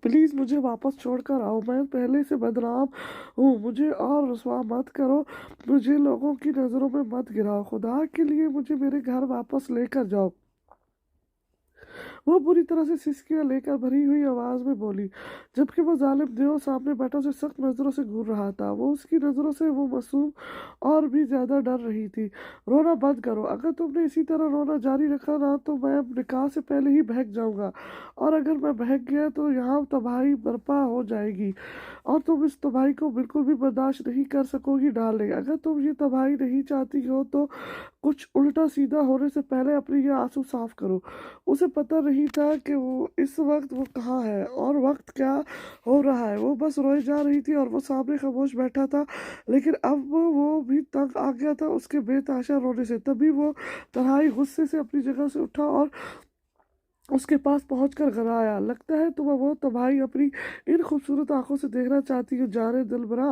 Please मुझे वापस छोड़ कर आओ, मैं पहले से बदनाम हूँ, मुझे और रुसवा मत करो, मुझे लोगों की नज़रों में मत गिराओ, खुदा के लिए मुझे मेरे घर वापस लेकर जाओ। वो बुरी तरह से सिसकियाँ लेकर भरी हुई आवाज़ में बोली, जबकि वो जालिम देव सामने बैठा उसे सख्त नज़रों से घूर रहा था। वो उसकी नज़रों से वो मासूम और भी ज़्यादा डर रही थी। रोना बंद करो, अगर तुमने इसी तरह रोना जारी रखा ना तो मैं निकाह से पहले ही बहक जाऊंगा, और अगर मैं बहक गया तो यहाँ तबाही बर्पा हो जाएगी और तुम इस तबाही को बिल्कुल भी बर्दाश्त नहीं कर सकोगी डार्लिंग। अगर तुम ये तबाही नहीं चाहती हो तो कुछ उल्टा सीधा होने से पहले अपने ये आंसू साफ करो। उसे पता नहीं था कि वो इस वक्त वो कहाँ है और वक्त क्या हो रहा है। वो बस रोए जा रही थी और वो सामने खामोश बैठा था, लेकिन अब वो भी तंग आ गया था उसके बेतहाशा रोने से। तभी वो तन्हाई गुस्से से अपनी जगह से उठा और उसके पास पहुंचकर गड़ाया, लगता है तुम वो तबाही अपनी इन खूबसूरत आंखों से देखना चाहती हो जाने दिलबरा।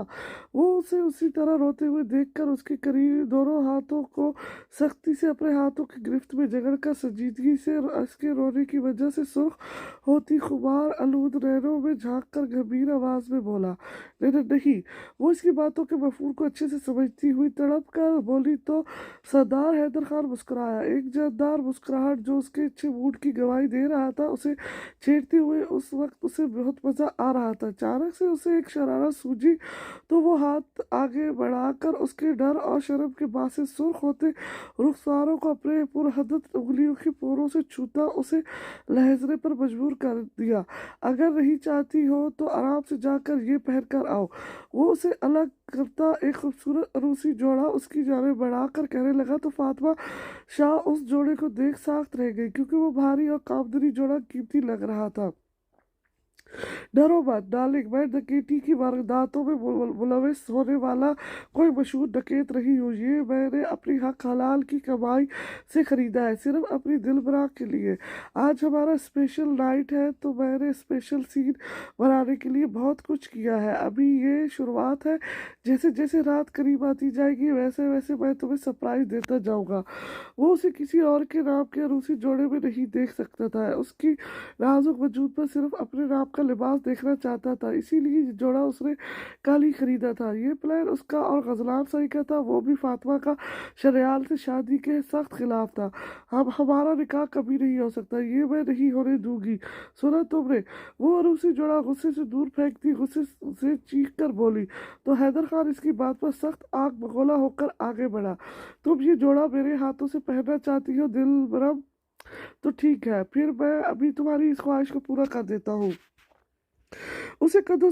वो उसे उसी तरह रोते हुए देखकर उसके करीब दोनों हाथों को सख्ती से अपने हाथों की गिरफ्त में जकड़कर संजीदगी से उसके रोने की वजह से सुर्ख होती खुमार आलूद नैनों में झांक कर गंभीर आवाज में बोला, नहीं नहीं। वो इसकी बातों के मफहूम को अच्छे से समझती हुई तड़प कर बोली तो सरदार हैदर खान मुस्कुराया, एक जानदार मुस्कुराहट जो उसके अच्छे मूड की गवाही दे रहा था। उसे छेड़ते हुए उस वक्त उसे बहुत मजा आ रहा था। अचानक से उसे एक शरारत सूझी तो वो हाथ आगे बढ़ाकर उसके डर और शर्म के बासे सुर्ख होते रुखसारों को अपने पुरहदत उंगलियों के पोरों से छूता उसे लहजने पर मजबूर कर दिया। अगर नहीं चाहती हो तो आराम से जाकर ये पहन कर आओ। वो उसे अलग करता एक खूबसूरत रूसी जोड़ा उसकी जानिब बढ़ाकर कहने लगा तो फातिमा शाह उस जोड़े को देख साख्त रह गई, क्योंकि वो भारी और कामदनी जोड़ा कीमती लग रहा था। डरो मत डार्लिंग, मैं डकैती की वारदातों में मुलविस होने वाला कोई मशहूर डकैत नहीं हूँ। ये मैंने अपनी हक हलाल की कमाई से खरीदा है, सिर्फ अपनी दिलबरा के लिए। आज हमारा स्पेशल नाइट है तो मैंने स्पेशल सीन बनाने के लिए बहुत कुछ किया है। अभी ये शुरुआत है, जैसे जैसे रात करीब आती जाएगी वैसे वैसे मैं तुम्हें सरप्राइज देता जाऊंगा। वो उसे किसी और के नाम के रूसी जोड़े में नहीं देख सकता था, उसकी नाजुक वजूद पर सिर्फ अपने नाम का लिबास देखना चाहता था, इसीलिए ये जोड़ा उसने कल ही खरीदा था। ये प्लान उसका और गजलान सही का था, वो भी फातिमा का शरियाल से शादी के सख्त खिलाफ था। हमारा निकाह कभी नहीं हो सकता, ये मैं नहीं होने दूंगी, सुना तुमने। वो रूसी जोड़ा गुस्से से दूर फेंकती गुस्से से चीख कर बोली तो हैदर खान इसकी बात पर सख्त आग बगोला होकर आगे बढ़ा, तुम ये जोड़ा मेरे हाथों से पहनना चाहती हो दिलबरम, तो ठीक है, फिर मैं अभी तुम्हारी इस ख्वाहिश को पूरा कर देता हूँ। उसे कदों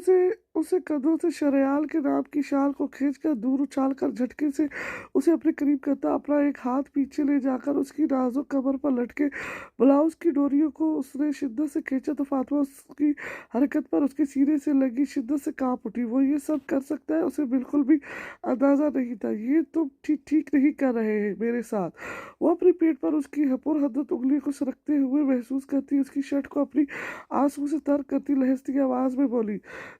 से शरियाल के नाम की शाल को खींचकर दूर उछालकर झटके से उसे अपने करीब करता अपना एक हाथ पीछे ले जाकर उसकी नाजुक कमर पर लटके ब्लाउज की डोरियों को उसने शिद्दत से खींचा तो फातिमा उसकी हरकत पर उसके सीने से लगी शिद्दत से कांप उठी। वो ये सब कर सकता है उसे बिल्कुल भी अंदाजा नहीं था। ये तुम ठीक ठीक नहीं कर रहे हैं मेरे साथ। वो अपने पेट पर उसकी पुरहदत उंगली को सरकते हुए महसूस करती उसकी शर्ट को अपनी आंसू से तर करती लहजती आवाज में बोली,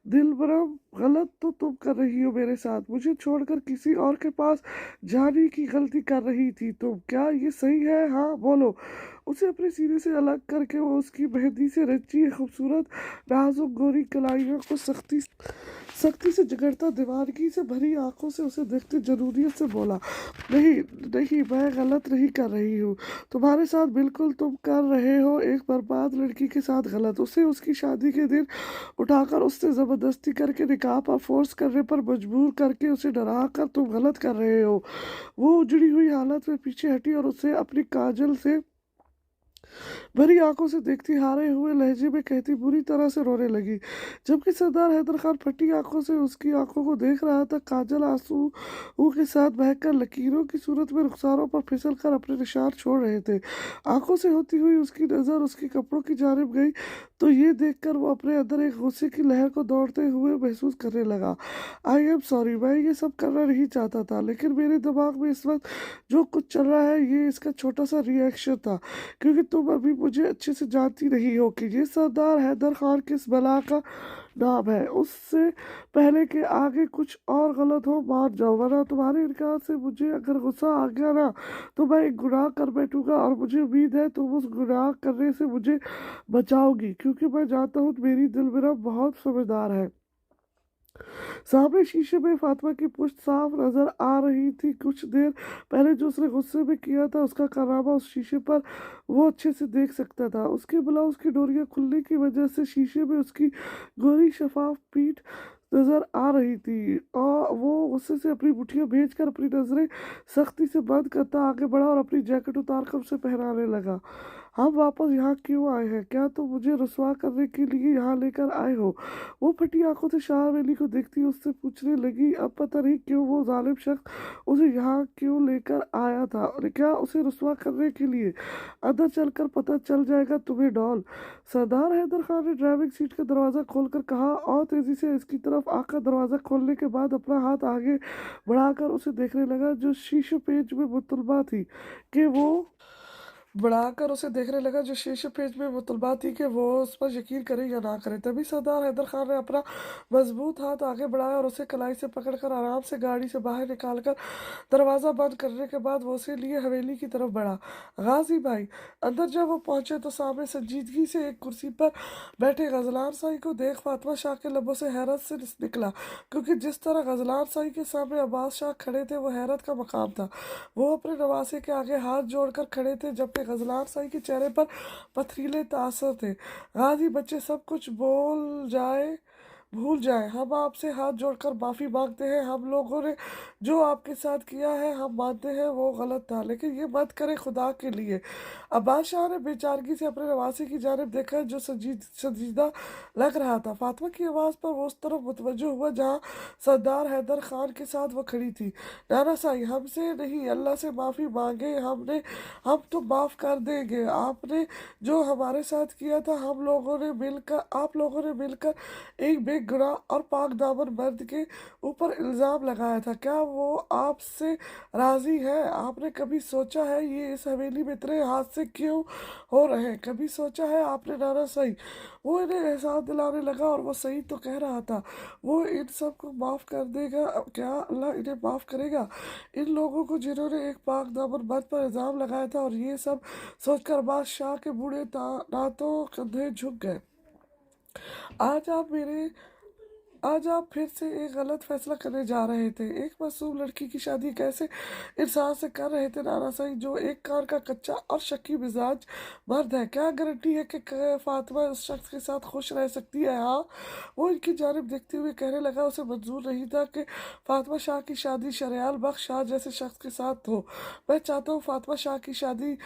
दिलबरम गलत तो तुम कर रही हो मेरे साथ, मुझे छोड़कर किसी और के पास जाने की गलती कर रही थी तुम, क्या ये सही है? हाँ बोलो। उसे अपने सीने से अलग करके वो उसकी मेहंदी से रची खूबसूरत नाजुक गोरी कलाइयों को सख्ती से जगड़ता दीवानगी से भरी आंखों से उसे देखते जरूरियत से बोला, नहीं नहीं, मैं गलत नहीं कर रही हूँ तुम्हारे साथ, बिल्कुल तुम कर रहे हो एक बर्बाद लड़की के साथ गलत। उसे उसकी शादी के दिन उठाकर उससे जबरदस्ती करके निकाह पर फोर्स करने पर मजबूर करके उसे डरा कर तुम गलत कर रहे हो। वो उजड़ी हुई हालत में पीछे हटी और उसे अपनी काजल से भरी आंखों से देखती हारे हुए लहजे में कहती बुरी तरह से रोने लगी, जबकि सरदार हैदर खान फटी आंखों से उसकी आंखों को देख रहा था। काजल आंसू के साथ बहकर लकीरों की सूरत में रुखसारों पर फिसल कर अपने निशान छोड़ रहे थे। आंखों से होती हुई उसकी नजर उसके कपड़ों की जानिब गई तो ये देखकर वो अपने अंदर एक गुस्से की लहर को दौड़ते हुए महसूस करने लगा। आई एम सॉरी, मैं ये सब करना नहीं चाहता था, लेकिन मेरे दिमाग में इस वक्त जो कुछ चल रहा है ये इसका छोटा सा रिएक्शन था, क्योंकि तुम तुम अभी मुझे अच्छे से जानती नहीं हो कि ये सरदार हैदर खान किस बला का नाम है। उससे पहले कि आगे कुछ और गलत हो मान जाओ, वरना तुम्हारे इनकार से मुझे अगर गुस्सा आ गया ना तो मैं एक गुनाह कर बैठूंगा, और मुझे उम्मीद है तुम उस गुनाह करने से मुझे बचाओगी, क्योंकि मैं जानता हूँ मेरी दिलबरा बहुत समझदार है। सामने शीशे में फातिमा की पुश्त साफ नजर आ रही थी। कुछ देर पहले जो उसने गुस्से में किया था उसका कारनामा उस शीशे पर वो अच्छे से देख सकता था। उसके ब्लाउज की डोरियां खुलने की वजह से शीशे में उसकी गोरी शफाफ पीठ नजर आ रही थी, और वो गुस्से से अपनी मुट्ठियां भेजकर अपनी नजरें सख्ती से बंद करता आगे बढ़ा और अपनी जैकेट उतार कर उसे पहनाने लगा। हम वापस यहाँ क्यों आए हैं? क्या तुम मुझे रुसवा करने के लिए यहाँ लेकर आए हो? वो फटी आंखों से शाहवेली को देखती उससे पूछने लगी। अब पता नहीं क्यों वो जालिम शख्स उसे यहाँ क्यों लेकर आया था, और क्या उसे रुसवा करने के लिए? अंदर चलकर पता चल जाएगा तुम्हें डॉल। सरदार हैदर खान ने ड्राइविंग सीट का दरवाज़ा खोलकर कहा और तेजी से इसकी तरफ आकर दरवाज़ा खोलने के बाद अपना हाथ आगे बढ़ाकर उसे देखने लगा, जो शीशे पेज में मुतलबा थी कि वो बढ़ाकर उसे देखने लगा जो शीशे पेज में मुतलबा थी कि वो उस पर यकीन करे या ना करे। तभी सरदार हैदर खान ने अपना मजबूत हाथ आगे बढ़ाया और उसे कलाई से पकड़कर आराम से गाड़ी से बाहर निकालकर दरवाज़ा बंद करने के बाद वो उसे लिए हवेली की तरफ बढ़ा। गाजी भाई। अंदर जब वो पहुंचे तो सामने संजीदगी से एक कुर्सी पर बैठे गजलान साई को देख फातिमा शाह के लबों से हैरत से निकला, क्योंकि जिस तरह गजलान साई के सामने अब्बास शाह खड़े थे वो हैरत का मकाम था। वो अपने नवासे के आगे हाथ जोड़कर खड़े थे, जबकि गजलान साई के चेहरे पर पथरीले तासर थे। गाजी बच्चे सब कुछ भूल जाए, हम आपसे हाथ जोड़कर माफ़ी मांगते हैं। हम लोगों ने जो आपके साथ किया है हम मानते हैं वो गलत था, लेकिन ये मत करें खुदा के लिए। अब्बास शाह ने बेचारगी से अपने नवासे की जानिब देखा जो संजीदा लग रहा था। फातिमा की आवाज़ पर वो उस तरफ मुतवज्जो हुआ जहाँ सरदार हैदर खान के साथ वो खड़ी थी। नाना साई, हमसे नहीं अल्लाह से माफ़ी मांगे, हम तो माफ़ कर देंगे। आपने जो हमारे साथ किया था आप लोगों ने मिलकर एक बेगुनाह और पाक दामन मर्द के ऊपर इल्ज़ाम लगाया था। क्या वो आपसे राज़ी है? आपने कभी सोचा है ये इस हवेली में इतने हादसे क्यों हो रहे हैं? कभी सोचा है आपने? नाना सही। वो इन्हें एहसास दिलाने लगा, और वो सही तो कह रहा था। वो इन सब को माफ़ कर देगा। क्या अल्लाह इन्हें माफ़ करेगा? इन लोगों को जिन्होंने एक पाक दामन मर्द पर इल्ज़ाम लगाया था। और ये सब सोचकर बादशाह के बूढ़े दांतों कंधे झुक गए। आज आप फिर से एक गलत फैसला करने जा रहे थे। एक मासूम लड़की की शादी कैसे इंसान से कर रहे थे नाना साईं, जो एक कार का कच्चा और शक्की मिजाज मर्द है? क्या गारंटी है कि फातिमा उस शख्स के साथ खुश रह सकती है? हाँ, वो इनकी जानिब देखते हुए कहने लगा। उसे मंजूर नहीं था कि फातिमा शाह की शादी शरियाल बख्श शाह जैसे शख्स के साथ हो। मैं चाहता हूँ फातिमा शाह की शादी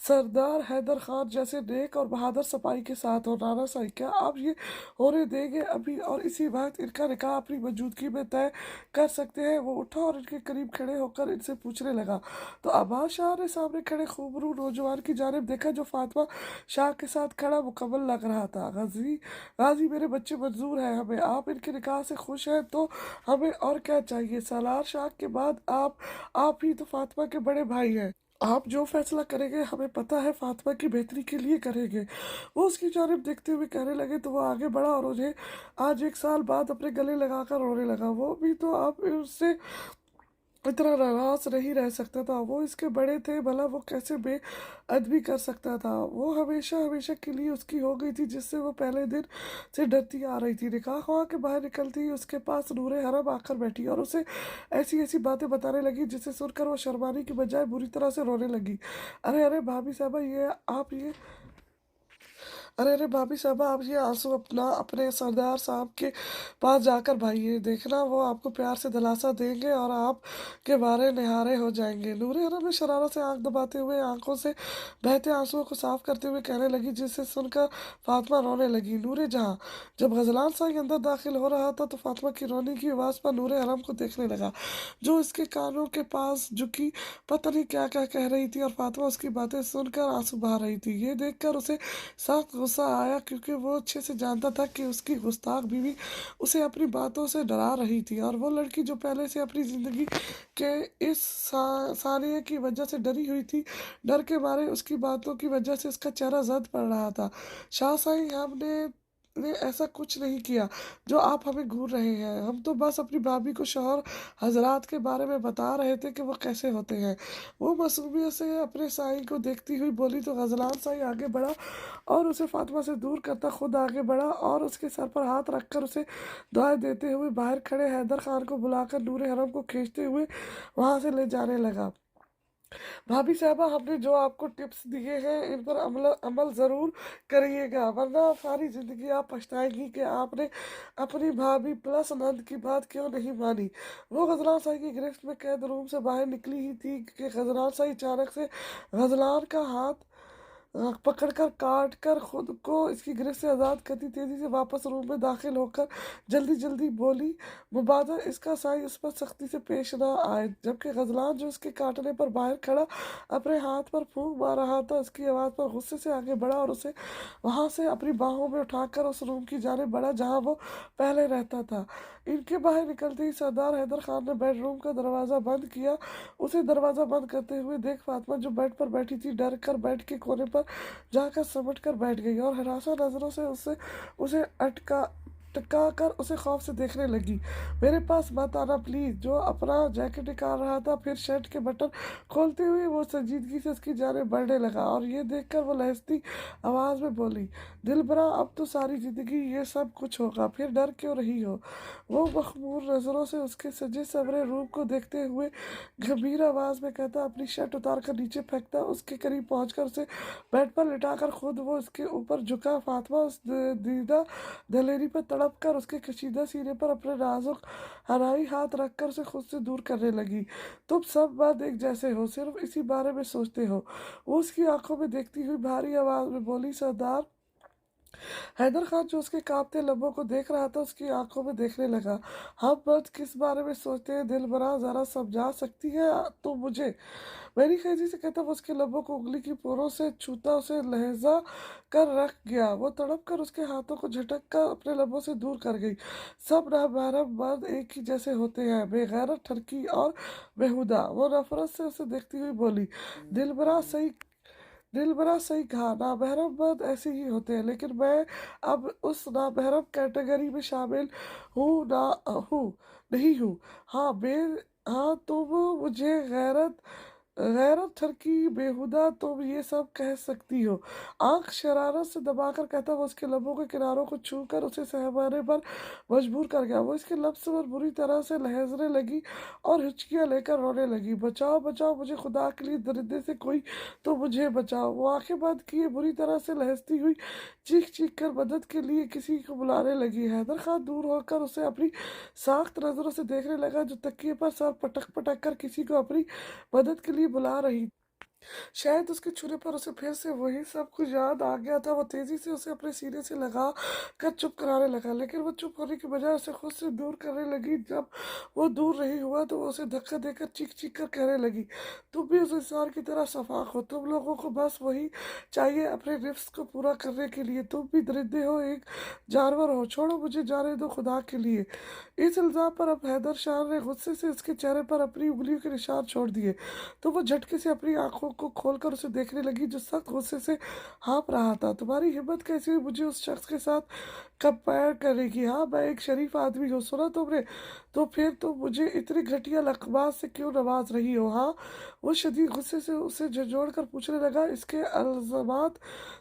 सरदार हैदर खान जैसे नेक और बहादुर सिपाही के साथ हो। नाना साईं, क्या आप ये होने देंगे अभी और इसी वक्त? इनका निकाह अपनी मौजूदगी में तय कर सकते हैं। वो उठा और इनके करीब खड़े होकर इनसे पूछने लगा। तो अब्बास शाह ने सामने खड़े खूबरू नौजवान की जानिब देखा जो फातिमा शाह के साथ खड़ा मुकम्मल लग रहा था। गाजी, मेरे बच्चे मंजूर हैं हमें। आप इनके निकाह से खुश हैं तो हमें और क्या चाहिए? सालार शाह के बाद आप ही तो फातिमा के बड़े भाई हैं। आप जो फैसला करेंगे हमें पता है फातिमा की बेहतरी के लिए करेंगे। वो उसकी जानिब देखते हुए कहने लगे। तो वो आगे बढ़ा और उन्हें आज 1 साल बाद अपने गले लगाकर रोने लगा। वो भी तो आप उससे इतना नाराज नहीं रह सकता था। वो इसके बड़े थे, भला वो कैसे बेअदबी कर सकता था? वो हमेशा के लिए उसकी हो गई थी, जिससे वो पहले दिन से डरती आ रही थी। निकाह ख्वाह के बाहर निकलती ही उसके पास नूरे हरम आकर बैठी और उसे ऐसी ऐसी बातें बताने लगी जिसे सुनकर वो शर्माने की बजाय बुरी तरह से रोने लगी। अरे भाभी साहबा, अरे भाभी साहबा, आप ये आंसू अपने सरदार साहब के पास जाकर भाइये, देखना वो आपको प्यार से दिलासा देंगे और आप के बारे निहारे हो जाएंगे। नूरे हरम ने शरारत से आंख दबाते हुए आंखों से बहते आंसुओं को साफ करते हुए कहने लगी, जिसे सुनकर फातिमा रोने लगी। नूरे जहां। जब गजलान साई अंदर दाखिल हो रहा था तो फातिमा की रोने की आवाज़ पर नूरे हरम को देखने लगा, जो इसके कानों के पास झुकी पता नहीं क्या क्या कह रही थी, और फातिमा उसकी बातें सुनकर आंसू बहा रही थी। ये देखकर उसे सख्त गुस्सा आया क्योंकि वो अच्छे से जानता था कि उसकी गुस्ताख बीवी उसे अपनी बातों से डरा रही थी, और वो लड़की जो पहले से अपनी ज़िंदगी के इस सानिया की वजह से डरी हुई थी, डर के मारे उसकी बातों की वजह से उसका चेहरा जद पड़ रहा था। शाह साईं, हमने ने ऐसा कुछ नहीं किया जो आप हमें घूर रहे हैं। हम तो बस अपनी भाभी को शौहर हजरात के बारे में बता रहे थे कि वो कैसे होते हैं। वो मासूमियत से अपने साईं को देखती हुई बोली तो गजलान साईं आगे बढ़ा और उसे फातिमा से दूर करता खुद आगे बढ़ा और उसके सर पर हाथ रखकर उसे दुआएं देते हुए बाहर खड़े हैदर खान को बुलाकर नूरे हरम को खींचते हुए वहां से ले जाने लगा। भाभी साहबा, हमने जो आपको टिप्स दिए हैं इन पर अमल अमल ज़रूर करिएगा, वरना सारी ज़िंदगी आप पछताएंगी कि आपने अपनी भाभी प्लस नंद की बात क्यों नहीं मानी। वो गजलान साई की गिरफ्त में कैद रूम से बाहर निकली ही थी कि गजलान साई अचानक से गजलान का हाथ पकड़कर काट कर खुद को इसकी गिरफ्त से आज़ाद करती तेजी से वापस रूम में दाखिल होकर जल्दी जल्दी बोली, मुबादा इसका साई उस पर सख्ती से पेश ना आए। जबकि गजलान जो उसके काटने पर बाहर खड़ा अपने हाथ पर फूंक मार रहा था, उसकी आवाज़ पर गुस्से से आगे बढ़ा और उसे वहां से अपनी बाहों में उठाकर उस रूम की जाने बढ़ा जहां वो पहले रहता था। इनके बाहर निकलते ही सरदार हैदर खान ने बेडरूम का दरवाज़ा बंद किया। उसे दरवाज़ा बंद करते हुए देख फातिमा जो बेड पर बैठी थी डर कर बेड के कोने पर जाकर समट कर बैठ गई और हरासा नजरों से उसे उसे टका कर उसे खौफ से देखने लगी। मेरे पास मत आना प्लीज। जो अपना जैकेट निकाल रहा था, फिर शर्ट के बटन खोलते हुए वो संजीदगी से उसकी जाने बढ़ने लगा और ये देखकर वो लहसती आवाज में बोली, दिलबरा अब तो सारी जिंदगी ये सब कुछ होगा, फिर डर क्यों रही हो। वो मखमूर नजरों से उसके सजे सवरे रूप को देखते हुए गंभीर आवाज में कहता, अपनी शर्ट उतार कर नीचे फेंकता, उसके करीब पहुंचकर उसे बेड पर लिटाकर खुद वो उसके ऊपर झुका। फातिमा उस दीदा दलेरी पर तड़प कर उसके कशीदा सीने पर अपने नाजुक हराई हाथ रखकर उसे खुद से दूर करने लगी। तुम सब बात एक जैसे हो, सिर्फ इसी बारे में सोचते हो। वो उसकी आंखों में देखती हुई भारी आवाज में बोली, सरदार हैदर खान जो उसके कांपते लबों को देख रहा था उसकी आंखों में देखने लगा। हम मर्द किस बारे में सोचते हैं दिलबरा, जरा समझा सकती है तो मुझे। मैरी खेजी से कहता वो उसके लबों को उंगली की पोरों से छूता उसे लहजा कर रख गया। वो तड़प कर उसके हाथों को झटक कर अपने लबों से दूर कर गई। सब नामहरम मर्द एक ही जैसे होते हैं, बेगैरत, ठरकी और बेहुदा। वो नफरत से उसे देखती हुई बोली, दिलबरा सही दिलबरा सही कहा, नामहरम मर्द ऐसे ही होते हैं, लेकिन मैं अब उस नामहरम कैटेगरी में शामिल हूँ ना हूँ नहीं हूँ। हाँ बे हाँ तुम मुझे गैरत गैरत ठरकी बेहुदा तुम ये सब कह सकती हो। आंख शरारत से दबाकर कहता वो उसके लबों के किनारों को छू कर उसे सहमाने पर मजबूर कर गया। वो इसके लफ्ज़ पर बुरी तरह से लहजने लगी और हिचकियां लेकर रोने लगी, बचाओ बचाओ मुझे, खुदा के लिए दरिंदे से कोई तो मुझे बचाओ। वो आंखें बंद किए बुरी तरह से लहसती हुई चीख चीख कर मदद के लिए किसी को बुलाने लगी। हैदर खान दूर होकर उसे अपनी साख्त नजरों से देखने लगा जो तकिए पर सर पटक पटक कर किसी को अपनी मदद के लिए बुला रही। शायद उसके छूने पर उसे फिर से वही सब कुछ याद आ गया था। वो तेजी से उसे अपने सीने से लगा कर चुप कराने लगा, लेकिन वो चुप होने की बजाय उसे खुद से दूर करने लगी। जब वो दूर नहीं हुआ तो वो उसे धक्का देकर चीख चीख कर कहने लगी, तुम भी उस इंसान की तरह सफाक हो, तुम लोगों को बस वही चाहिए अपने रिफ्स को पूरा करने के लिए। तुम भी दरिंदे हो, एक जानवर हो, छोड़ो मुझे जाने दो खुदा के लिए। इस इल्जाम पर अब हैदर शाह ने गुस्से से उसके चेहरे पर अपनी उंगलियों के निशान छोड़ दिए, तो वो झटके से अपनी आंखों को खोलकर उसे देखने लगी जो सख्त गुस्से से हाँफ रहा था। तुम्हारी हिम्मत कैसी हुई मुझे उस शख्स के साथ कंपेयर करने की? हाँ, मैं एक शरीफ आदमी हूँ, सुना तुमने? तो फिर तुम मुझे इतनी घटिया लकबात से क्यों नवाज रही हो? हाँ, वो शदीद गुस्से से उसे झंझोड़ कर पूछने लगा। इसके अल्जामात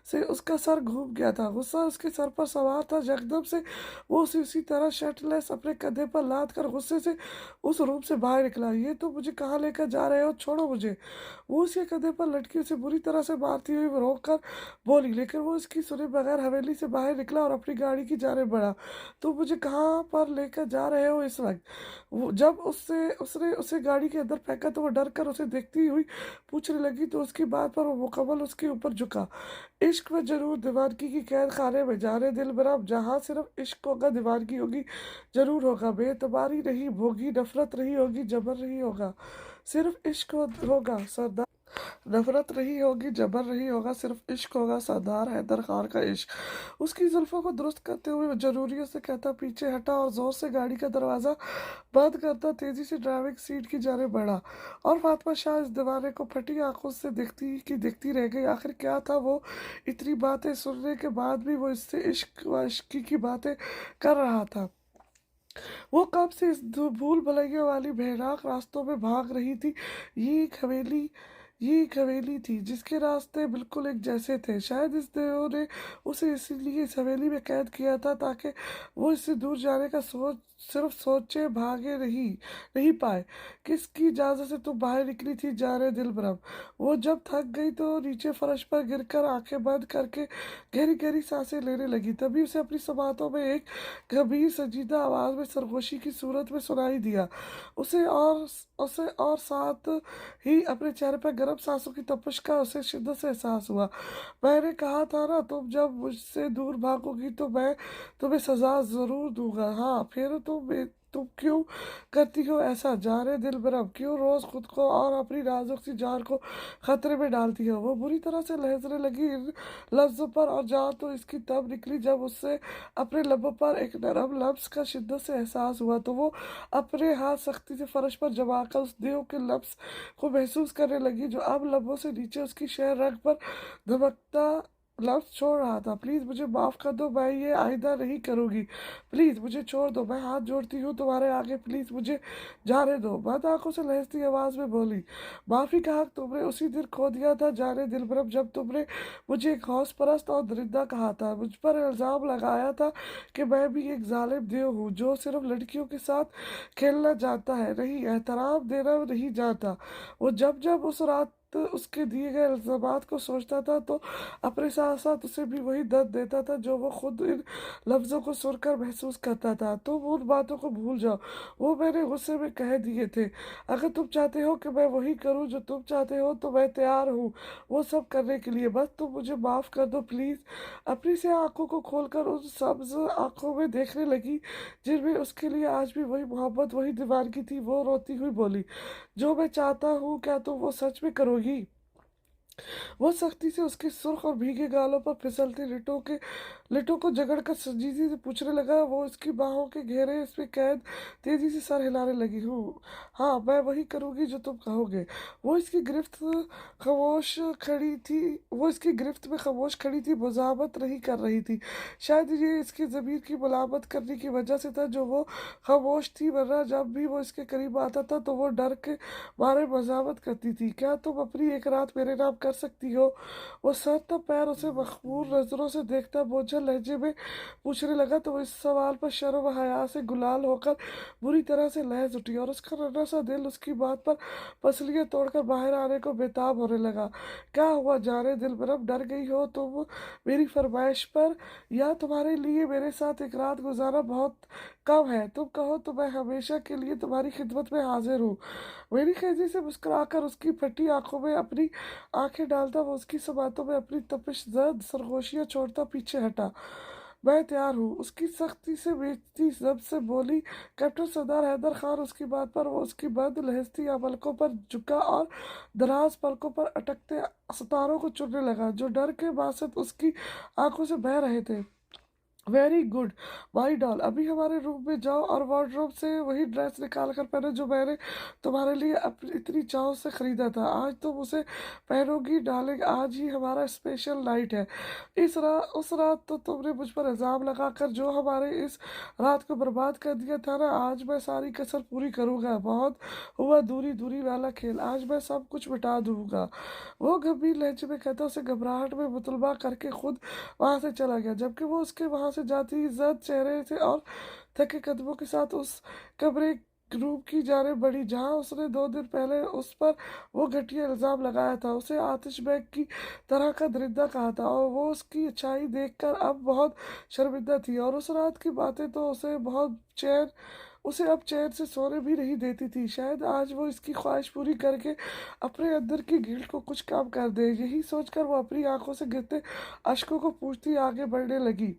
से उसका सर घूम गया था, गुस्सा उसके सर पर सवार था। यकदम से वो उसे उसी तरह शर्टलेस अपने कंधे पर लाद कर गुस्से से उस रूम से बाहर निकला। ये तो मुझे कहाँ लेकर जा रहे हो, छोड़ो मुझे। वो उसके कंधे पर लटकी उसे बुरी तरह से मारती हुई रोक कर बोली, लेकिन वो इसकी सुने बगैर हवेली से बाहर निकला और अपनी गाड़ी की जाने बढ़ा। तो मुझे कहाँ पर लेकर जा रहे हो इस वक्त? वो जब उसने उसे गाड़ी के अंदर फेंका तो वो डर कर उसे देखती हुई पूछने लगी, तो उसकी बात पर वो मुकम्मल उसके ऊपर झुका। इश्क में जरूर दीवानगी की कैद खाने में जाने दिल मेरा, जहाँ सिर्फ इश्क होगा दीवानगी होगी, जरूर होगा। बेतबारी नहीं होगी, नफरत नहीं होगी, जबर नहीं होगा, सिर्फ इश्क होगा सरदार। नफरत नहीं होगी, जबर नहीं होगा, सिर्फ इश्क होगा, सरदार हैदर खान का इश्क। उसकी जुल्फों को दुरुस्त करते हुए जरूरियों से कहता पीछे हटा और जोर से गाड़ी का दरवाजा बंद करता तेजी से ड्राइविंग सीट की जाने बढ़ा। और फातिमा शाह इस दीवाने को फटी आंखों से देखती रह गई। आखिर क्या था वो, इतनी बातें सुनने के बाद भी वो इससे इश्क व इश्की की बातें कर रहा था। वो कब से इस भूल भुलैया वाली बहनाक रास्तों में भाग रही थी। ये एक हवेली थी जिसके रास्ते बिल्कुल एक जैसे थे। शायद इस देव ने उसे इसीलिए इस हवेली में कैद किया था ताकि वो इससे दूर जाने का सिर्फ सोचे भागे नहीं पाए। किसकी इजाजत से तुम बाहर निकली थी जाने दिलबरम? वो जब थक गई तो नीचे फर्श पर गिरकर आंखें बंद करके गहरी गहरी सांसें लेने लगी। तभी उसे अपनी समातों में एक गंभीर संजीदा आवाज में सरगोशी की सूरत में सुनाई दिया। उसे और साथ ही अपने चेहरे पर गर्म सांसों की तपिश का उसे शिद्दत से एहसास हुआ। मैंने कहा था ना, तुम जब मुझसे दूर भागोगी तो मैं तुम्हें सजा जरूर दूंगा। हाँ, फिर तुम क्यों करती हो ऐसा जाने दिलबरम? क्यों रोज खुद को और अपनी नाजुक सी जान को खतरे में डालती हो? वो बुरी तरह से लहजने लगी इन लफ्जों पर, और जान तो इसकी तब निकली जब उससे अपने लबों पर एक नरम लफ्ज का शिद्दत से एहसास हुआ। तो वो अपने हाथ सख्ती से फर्श पर जमाकर उस देव के लफ्ज को महसूस करने लगी जो अब लबों से नीचे उसकी शहर रग पर धमकता लफ्ज छोड़ रहा था। प्लीज मुझे माफ कर दो, मैं ये आइंदा नहीं करूंगी। प्लीज मुझे छोड़ दो, मैं हाथ जोड़ती हूँ तुम्हारे आगे, प्लीज मुझे जाने दो। बंद आंखों से लहजती आवाज में बोली, माफी का हक तुमने उसी दिन खो दिया था जाने दिलबरम, जब तुमने मुझे एक हौस परस्त और दरिंदा कहा था। मुझ पर इल्जाम लगाया था कि मैं भी एक जालिम देव हूँ जो सिर्फ लड़कियों के साथ खेलना जानता है, नहीं एहतराम देना नहीं जानता। वो जब जब उस रात उसके दिए गए इल्जामात को सोचता था तो अपने साथ साथ उसे भी वही दर्द देता था जो वो खुद इन लफ्जों को सुनकर महसूस करता था। तुम उन बातों को भूल जाओ, वो मैंने गुस्से में कह दिए थे। अगर तुम चाहते हो कि मैं वही करूं जो तुम चाहते हो तो मैं तैयार हूँ वो सब करने के लिए। बस तुम मुझे माफ कर दो प्लीज। अपनी से आंखों को खोलकर उन सब्ज आंखों में देखने लगी जिनमें उसके लिए आज भी वही मोहब्बत वही दीवानगी थी। वो रोती हुई बोली, जो मैं चाहता हूँ क्या तुम वो सच में करोगी? वो सख्ती से उसके सुर्ख और भीगे गालों पर फिसलती लिटों को जकड़कर संजीदगी से पूछने लगा। वो उसकी बाहों के घेरे इसमें कैद तेजी से सर हिलाने लगी। हूँ, हाँ, मैं वही करूँगी जो तुम कहोगे। वो इसकी गिरफ्त में खामोश खड़ी थी, मज़ाहमत नहीं कर रही थी। शायद ये इसके ज़मीर की मलामत करने की वजह से था जो वो खामोश थी, वरना जब भी वो इसके करीब आता था तो वो डर के मारे मज़ाहमत करती थी। क्या तुम अपनी एक रात मेरे नाम कर सकती हो? वो सर तब पैर उसे मखमूर नजरों से देखता बोझल लहजे में पूछने लगा। तो इस सवाल पर शर्म व हया से गुलाल होकर बुरी तरह से लहज उठी और उसका नन्हा सा दिल उसकी बात पर पसलियां तोड़कर बाहर आने को बेताब होने लगा। क्या हुआ जाने दिलबरम, डर गई हो तुम मेरी फरमाइश पर, या तुम्हारे लिए मेरे साथ एक रात गुजारा बहुत कम है? तुम कहो तो मैं हमेशा के लिए तुम्हारी खिदमत में हाजिर हूँ। मेरी खेजी से मुस्कुराकर उसकी फटी आंखों में अपनी आंखें डालता वो उसकी समातों में अपनी तपिश जद सरगोशियां छोड़ता पीछे हटा। मैं तैयार हूँ, उसकी सख्ती से बेचती जब से बोली कैप्टन सरदार हैदर खान। उसकी बात पर वो उसकी बंद लहजती पलकों पर झुका और दराज पलकों पर अटकते सितारों को चुनने लगा जो डर के बासत उसकी आंखों से बह रहे थे। वेरी गुड माई डॉल, अभी हमारे रूम में जाओ और वार्डरोब से वही ड्रेस निकाल कर पहनो जो मैंने तुम्हारे लिए इतनी चाव से खरीदा था। आज तुम उसे पहनोगी डार्लिंग, आज ही हमारा स्पेशल नाइट है। उस रात तो तुमने मुझ पर इल्ज़ाम लगाकर जो हमारे इस रात को बर्बाद कर दिया था ना, आज मैं सारी कसर पूरी करूँगा। बहुत हुआ दूरी दूरी वाला खेल, आज मैं सब कुछ मिटा दूंगा। वो गंभीर लहजे में कहता उसे घबराहट में मुतलबा करके खुद वहां से चला गया। जबकि वो उसके वहां से जाती इज्जत चेहरे से और थके कदमों के साथ उस कमरे रूम की जाने बढ़ी जहां उसने 2 दिन पहले उस पर वो घटिया इल्जाम लगाया था। उसे आतिश बैग की तरह का दरिंदा कहा था और वो उसकी अच्छाई देखकर अब बहुत शर्मिंदा थी। और उस रात की बातें तो उसे अब चैन से सोने भी नहीं देती थी। शायद आज वो इसकी ख्वाहिश पूरी करके अपने अंदर की गिल्ट को कुछ कम कर दे। यही सोचकर वो अपनी आंखों से गिरते अश्कों को पूछती आगे बढ़ने लगी।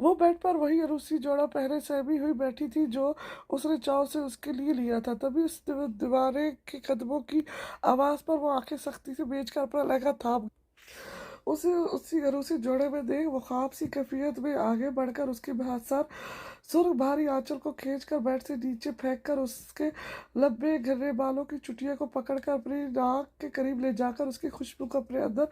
वो बेड पर वही अरूसी जोड़ा पहने सहमी हुई बैठी थी जो उसने चाव से उसके लिए लिया था। तभी उस दीवाने के कदमों की आवाज पर वो आंखें सख्ती से बेच कर अपना लहंगा थाम उसे उसी अरूसी जोड़े में देख वो ख्वाब सी कैफियत में आगे बढ़कर उसके बेहतर सुर्ख भारी आंचल को खींचकर बेड से नीचे फेंककर उसके लंबे घने बालों की चुटिया को पकड़कर अपनी नाक के करीब ले जाकर उसकी खुशबू को अपने अंदर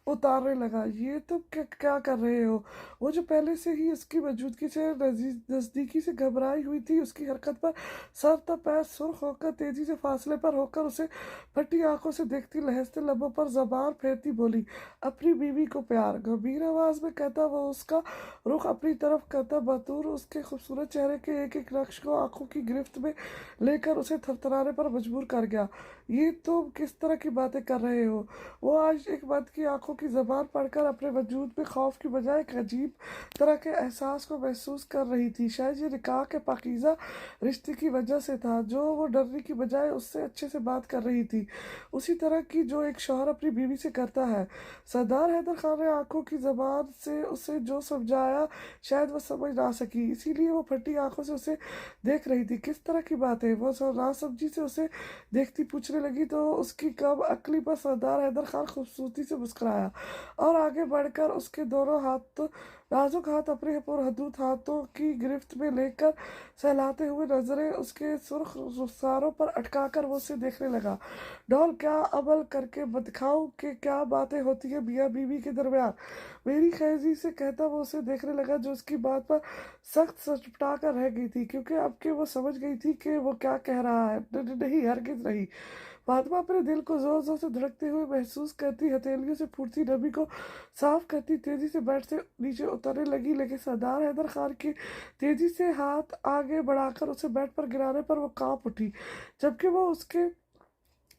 उतारने लगा। ये तुम क्या कर रहे हो? वो जो पहले से ही उसकी मौजूदगी से नजदीकी से घबराई हुई थी, उसकी हरकत पर सर तक पैर सुर्ख होकर तेजी से फासले पर होकर उसे फटी आंखों से देखती, लहसते लबों पर जबान फेरती बोली, अपनी बीवी को प्यार। गंभीर आवाज में कहता वो उसका रुख अपनी तरफ करता बतूर उसके खूबसूरत चेहरे के एक एक नक्श को आंखों की गिरफ्त में लेकर उसे थरथराने पर मजबूर कर गया। ये तुम किस तरह की बातें कर रहे हो? वो आज एक बंद की आंखों की जबान पढ़कर अपने वजूद में खौफ की बजाय एक अजीब तरह के एहसास को महसूस कर रही थी। शायद ये निकाह के पाकीज़ा रिश्ते की वजह से था जो वो डरने की बजाय उससे अच्छे से बात कर रही थी, उसी तरह की जो एक शौहर अपनी बीवी से करता है। सरदार हैदर खान ने आंखों की जबान से उसे जो समझाया शायद वह समझ ना सकी, इसीलिए वो फटी आंखों से उसे देख रही थी। किस तरह की बात है? वो नासमझी से उसे देखती पूछने लगी तो उसकी कम अक्ली पर सरदार हैदर खान खूबसूरती से मुस्कुराया और आगे बढ़कर उसके दोनों नाजुक हाथ अपने पुरहदूद हाथों की गिरफ्त में लेकर सहलाते हुए नजरें उसके सुर्ख रुखसारों पर अटकाकर वो उसे देखने लगा। डॉल, क्या अमल करके दिखाऊं कि क्या बातें होती है मियाँ बीवी के दरमियान? मेरी खैजी से कहता वो उसे देखने लगा जो उसकी बात पर सख्त सचपटा कर रह गई थी, क्योंकि अब के वो समझ गई थी कि वो क्या कह रहा है। नहीं, हरगिज नहीं। फातिमा अपने दिल को जोर जोर से धड़कते हुए महसूस करती, हथेलियों से फूटती नमी को साफ करती तेजी से बेड से नीचे उतरने लगी, लेकिन सरदार हैदर खान की तेजी से हाथ आगे बढ़ाकर उसे बेड पर गिराने पर वो कांप उठी, जबकि वो उसके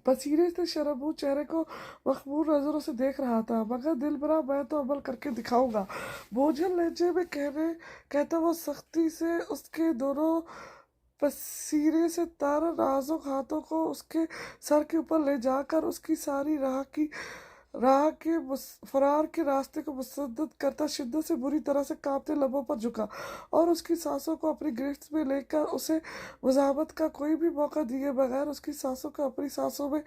पसीने से शर्मू चेहरे को मखमूर नजरों से देख रहा था। मगर दिल भरा, मैं तो अमल करके दिखाऊंगा, बोझल लहजे में कहता वो सख्ती से उसके दोनों पसीने से तर नाजुक हाथों को उसके सर के ऊपर ले जाकर उसकी सारी राह के फरार के रास्ते को मुसद्दद करता शिद्दत से बुरी तरह से कांपते लबों पर झुका और उसकी सांसों को अपनी गिरफ्त में लेकर उसे मुजाहमत का कोई भी मौका दिए बगैर उसकी सांसों को अपनी सांसों में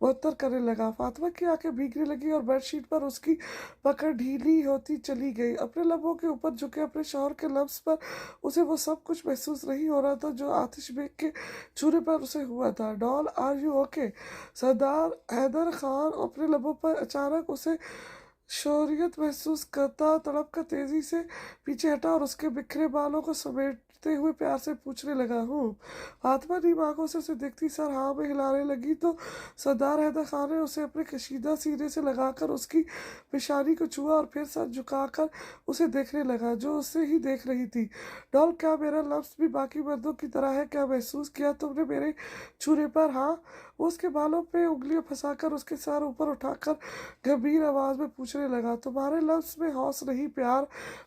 मुअत्तर करने लगा। फातिमा की आंखें भीगने लगी और बेडशीट पर उसकी पकड़ ढीली होती चली गई। अपने लबों के ऊपर झुके अपने शौहर के लफ्ज पर उसे वो सब कुछ महसूस नहीं हो रहा था जो आतिश बेग के छूने पर उसे हुआ था। Doll, are you okay? Sardar Haider Khan अपने लबों पर अचानक उसे शोरियत महसूस करता तड़प कर तेजी से पीछे हटा और उसके बिखरे बालों को समेटते हुए प्यार से पूछने लगा, हूँ? फातिमा नीम आंखों से उसे देखती सर हाँ में हिलाने लगी तो सरदार हैदर खान ने उसे अपने कशीदा सीने से लगाकर उसकी पेशानी को छुआ और फिर सर झुकाकर उसे देखने लगा जो उसे ही देख रही थी। डॉल, क्या मेरा लफ्ज भी बाकी मर्दों की तरह है? क्या महसूस किया तुमने मेरे छूने पर? हाँ। वो उसके बालों पे उंगलियां फंसाकर उसके सर ऊपर उठाकर गंभीर आवाज में पूछने लगा, तुम्हारे लफ्ज में हौस नहीं प्यार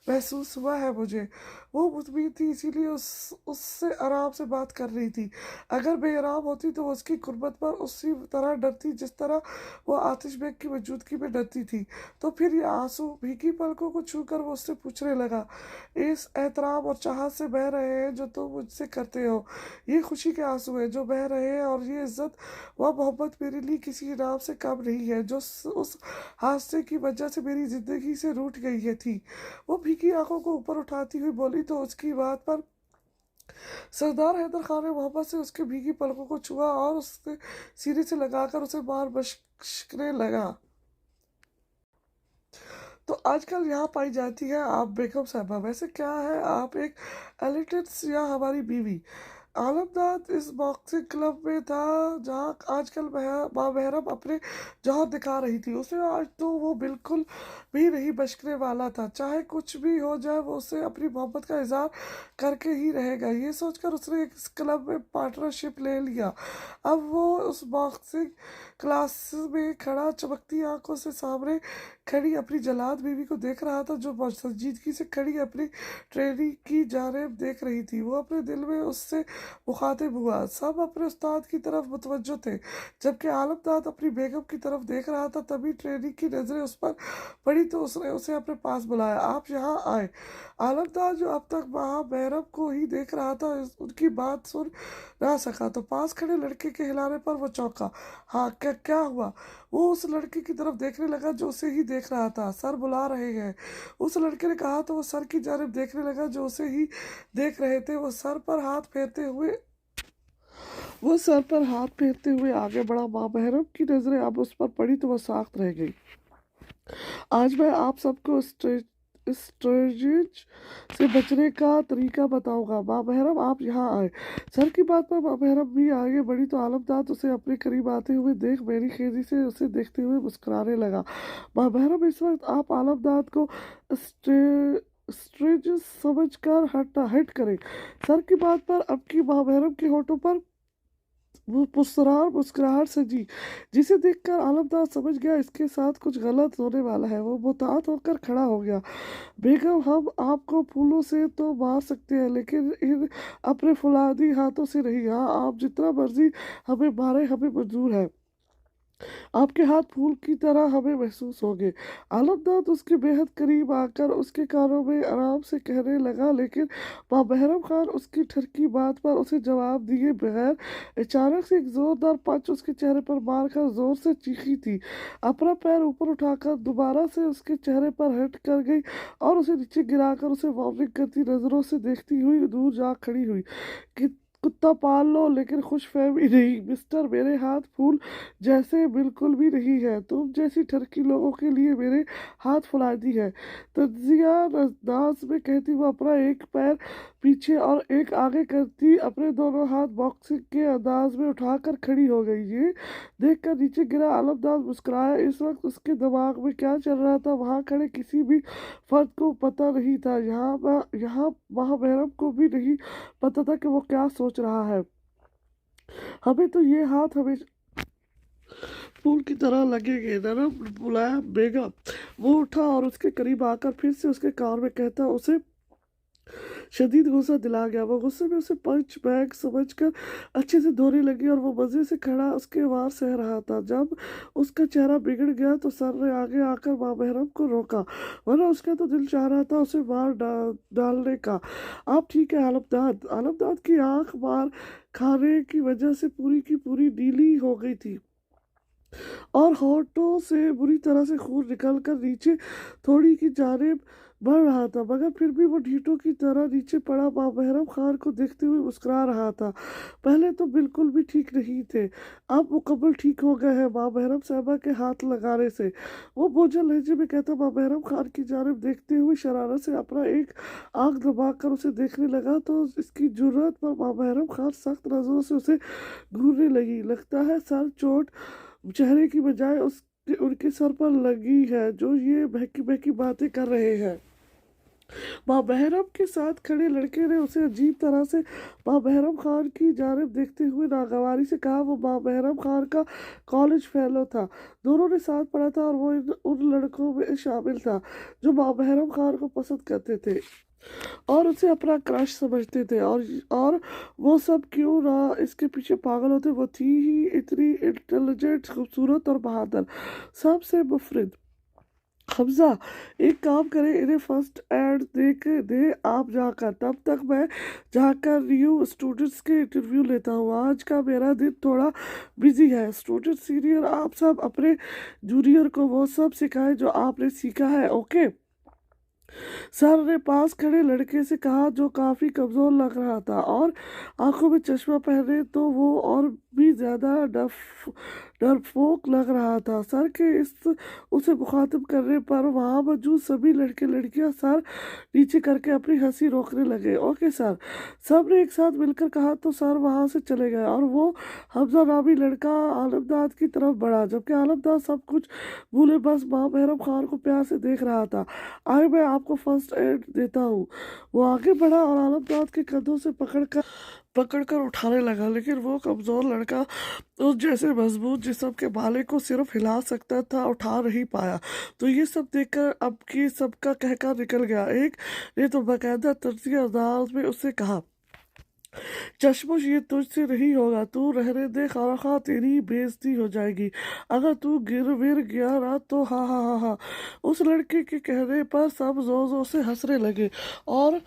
महसूस हुआ है मुझे? वो मुतमिन थी इसीलिए उससे आराम से बात कर रही थी। अगर बेआराम होती तो वो उसकी कुर्बत पर उसी तरह डरती जिस तरह वो आतिश बेग की मौजूदगी में डरती थी। तो फिर ये आंसू? भीगी पलकों को छूकर वो उससे पूछने लगा, इस एहतराम और चाहत से बह रहे हैं जो तुम मुझसे करते हो? ये खुशी के आंसू हैं जो बह रहे हैं और ये इज्जत वह मोहब्बत मेरे लिए किसी इनाम से कम नहीं है जो उस हादसे की वजह से मेरी जिंदगी से रूठ गई है थी। वो भीगी आंखों को ऊपर उठाती हुई बोली तो उसकी बात पर सरदार हैदर खान ने मोहब्बत से उसके भीगी पलकों को छुआ और उसके सीने से लगाकर उसे मार बशकने लगा। तो आजकल यहाँ पाई जाती है आप बेगम साहबा, वैसे क्या है आप एक एलिटेंस या हमारी बीवी? आलमदाद इस बॉक्सिंग क्लब में था जहाँ आजकल माँ महरम अपने जौहर दिखा रही थी। उसे आज तो वो बिल्कुल भी नहीं बचने वाला था, चाहे कुछ भी हो जाए वो उससे अपनी मोहब्बत का इजहार करके ही रहेगा। ये सोचकर उसने इस क्लब में पार्टनरशिप ले लिया। अब वो उस बॉक्सिंग क्लास में खड़ा चमकती आंखों से सामने खड़ी अपनी जलाद बीवी को देख रहा था जो संजीदगी से खड़ी अपनी ट्रेनी की जानिब देख रही थी। वो अपने दिल में उससे मुखातिब हुआ। सब अपने उस्ताद की तरफ मुतवज्जो थे, जबकि आलमदाद अपनी बेगम की तरफ देख रहा था। तभी ट्रेनी की नजरें उस पर पड़ी तो उसने उसे अपने पास बुलाया। आप यहाँ आए। आलमदाद, जो अब तक वहाँ महरम को ही देख रहा था, उनकी बात सुन ना सका तो पास खड़े लड़के के हिलाने पर वो चौंका। हाँ, क्या क्या हुआ? वो उस लड़के की तरफ देखने लगा जो उसे ही देख रहा था। सर बुला रहे हैं, उस लड़के ने कहा तो वो सर की जानिब देखने लगा जो उसे ही देख रहे थे। वो सर पर हाथ फेरते हुए आगे बढ़ा। माँ बहरम की नजरें अब उस पर पड़ी तो वह साख्त रह गई। आज मैं आप सबको स्ट्रेटेजी से बचने का तरीका बताऊंगा। माँ बहरम, आप यहाँ आए। सर की बात पर माँ बहरम भी आगे बढ़ी तो आलमदाद उसे अपने करीब आते हुए देख मेरी खेजी से उसे देखते हुए मुस्कुराने लगा। माँ बहरम, इस वक्त आप आलमदाद को स्ट्रेटेजी समझकर हट करें। सर की बात पर अब की माँ बहरम के होठों पर वो पुरस्कार मुस्कुराहट सजी, जिसे देखकर आलमदार समझ गया इसके साथ कुछ गलत होने वाला है। वो मुताअत होकर खड़ा हो गया। बेगम, हम आपको फूलों से तो मार सकते हैं, लेकिन इन अपने फौलादी हाथों से नहीं। हाँ, आप जितना मर्जी हमें मारे, हमें मंजूर है। आपके हाथ फूल की तरह हमें महसूस होंगे। आलमदाद उसके बेहद करीब आकर उसके कानों में आराम से कहने लगा, लेकिन माँ बहरम खान उसकी ठरकी बात पर उसे जवाब दिए बगैर अचानक से एक जोरदार पंच उसके चेहरे पर मारकर जोर से चीखी थी। अपना पैर ऊपर उठाकर दोबारा से उसके चेहरे पर हिट कर गई और उसे नीचे गिराकर उसे वार्निंग करती नजरों से देखती हुई दूर जा खड़ी हुई कि कुत्ता पाल लो, लेकिन खुश फहमी नहीं मिस्टर। मेरे हाथ फूल जैसे बिल्कुल भी नहीं है। तुम जैसी ठरकी लोगों के लिए मेरे हाथ फुलादी है। तजिया अंदाज में कहती हुआ अपना एक पैर पीछे और एक आगे करती अपने दोनों हाथ बॉक्सिंग के अंदाज में उठाकर खड़ी हो गई। ये देखकर नीचे गिरा आलमदार मुस्कुराया। इस वक्त उसके दिमाग में क्या चल रहा था वहाँ खड़े किसी भी फर्द को पता नहीं था। यहाँ वहाँ बहरम को भी नहीं पता था कि वो क्या सोच रहा है। हमें तो ये हाथ हमेशा फूल की तरह लगेंगे। नरम बुलाया बेगम। वो उठा और उसके करीब आकर फिर से उसके कान में कहता उसे शदीद गुस्सा दिला गया। वो गुस्से में उसे पंच बैग समझकर अच्छे से धोने लगी और वो मजे से खड़ा उसके वार सह रहा था। जब उसका चेहरा बिगड़ गया तो सर ने आगे आकर माँ बहरम को रोका, वरना उसका तो दिल चाह रहा था उसे मार डालने का। आप ठीक है आलमदाद? आलमदाद की आंख मार खाने की वजह से पूरी की पूरी नीली हो गई थी और होठों से बुरी तरह से खून निकलकर नीचे थोड़ी की जानिब बढ़ रहा था, मगर फिर भी वो ढीठों की तरह नीचे पड़ा माँ बहरम खान को देखते हुए मुस्कुरा रहा था। पहले तो बिल्कुल भी ठीक नहीं थे, अब मुकम्मल ठीक हो गए हैं माँ बहरम साहबा के हाथ लगाने से। वो बोझल लहजे में कहता माँ बहरम खान की जानिब देखते हुए शरारत से अपना एक आंख दबाकर उसे देखने लगा तो इसकी जुर्रत पर माँ बहरम खान सख्त नजरों से उसे घूरने लगी। लगता है सर चोट चेहरे की बजाय उनके सर पर लगी है जो ये बहकी बहकी बातें कर रहे हैं। माँ बहरम के साथ खड़े लड़के ने उसे अजीब तरह से माँ बहरम खान की जानिब देखते हुए नागवारी से कहा। वो माँ बहरम खान का कॉलेज फेलो था, दोनों ने साथ पढ़ा था और वो उन लड़कों में शामिल था जो माँ बहरम खान को पसंद करते थे और उसे अपना क्रश समझते थे। और वो सब क्यों ना इसके पीछे पागल होते। वो थी ही इतनी इंटेलिजेंट, खूबसूरत और बहादुर, सबसे मुफरिद। हमजा, एक काम करें, इन्हें फर्स्ट एड दे आप जाकर। तब तक मैं जाकर न्यू स्टूडेंट्स के इंटरव्यू लेता हूँ। आज का मेरा दिन थोड़ा बिजी है। स्टूडेंट सीनियर, आप सब अपने जूनियर को वो सब सिखाएं जो आपने सीखा है, ओके? सर ने पास खड़े लड़के से कहा जो काफी कमजोर लग रहा था और आंखों में चश्मा पहने तो वो और भी ज्यादा डरपोक लग रहा था। सर के इस उसे मुखातिब करने पर वहां मौजूद सभी लड़के लड़कियां सर नीचे करके अपनी हंसी रोकने लगे। ओके सर, सब ने एक साथ मिलकर कहा तो सर वहां से चले गए और वो हमजा नामी लड़का आलमदाद की तरफ बढ़ा, जबकि आलमदाद सब कुछ भूले बस माँ बहरम खान को प्यार से देख रहा था। आगे मैं आपको फर्स्ट एड देता हूँ। वो आगे बढ़ा और आलमदाद के कंधों से पकड़कर उठाने लगा, लेकिन वो कमजोर लड़का उस जैसे मजबूत जिस्म के मालिक को सिर्फ हिला सकता था, उठा नहीं पाया। तो ये सब देखकर अब की सबका कहका निकल गया। एक ने तो बाकायदा तर्जिया अंदाज में उससे कहा, चश्मोश ये तुझसे नहीं होगा, तू रहने दे, खामखा तेरी बेइज्जती हो जाएगी। अगर तू गिर विर गया ना तो हा हा हा हा। उस लड़के के कहने पर सब जोर जोर से हंसने लगे और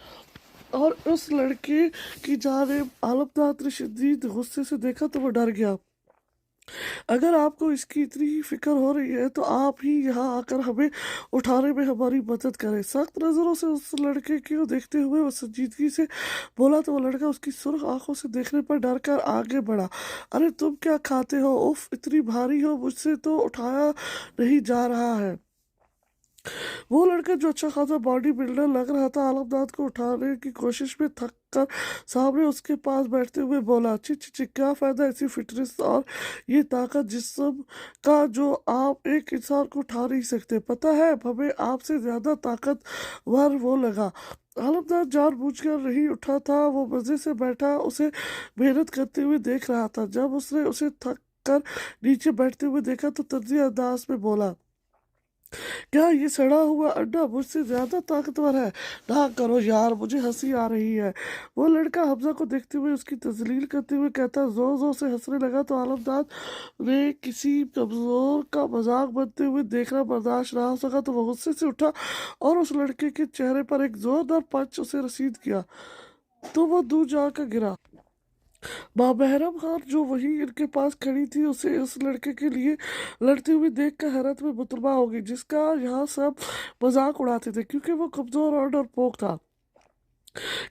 उस लड़के की जानिब आलमदाद ने शदीद गुस्से से देखा तो वो डर गया। अगर आपको इसकी इतनी ही फिक्र हो रही है तो आप ही यहाँ आकर हमें उठाने में हमारी मदद करें। सख्त नज़रों से उस लड़के को देखते हुए वो संजीदगी से बोला तो वो लड़का उसकी सुर्ख आंखों से देखने पर डर कर आगे बढ़ा। अरे तुम क्या खाते हो? उफ, इतनी भारी हो, मुझसे तो उठाया नहीं जा रहा है। वो लड़का जो अच्छा खासा बॉडी बिल्डर लग रहा था आलमदाद को उठाने की कोशिश में थक कर सामने उसके पास बैठते हुए बोला, ची ची ची, क्या फायदा ऐसी फिटनेस और ये ताकत जिस्म का जो आप एक इंसान को उठा नहीं सकते। पता है हमें आपसे ज्यादा ताकतवर वो लगा। आलमदार जानबूझकर नहीं उठा था, वो मजे से बैठा उसे मेहनत करते हुए देख रहा था। जब उसने उसे थक कर नीचे बैठते हुए देखा तो तंजी अंदाज में बोला, क्या ये सड़ा हुआ अंडा मुझसे ज्यादा ताकतवर है? ना करो यार, मुझे हंसी आ रही है। वो लड़का हमजा को देखते हुए उसकी तजलील करते हुए कहता जोर जोर से हंसने लगा तो आलमदाद ने किसी कमजोर का मजाक बनते हुए देखना बर्दाश्त ना हो सका तो वो गुस्से से उठा और उस लड़के के चेहरे पर एक जोरदार पंच उसे रसीद किया तो वो दूर जाकर गिरा। बाबहरम खान जो वहीं इनके पास खड़ी थी उसे उस लड़के के लिए लड़ते हुए देख कर हैरत में मुतलबा हो गई, जिसका यहाँ सब मजाक उड़ाते थे क्योंकि वो कमजोर और डरपोक था,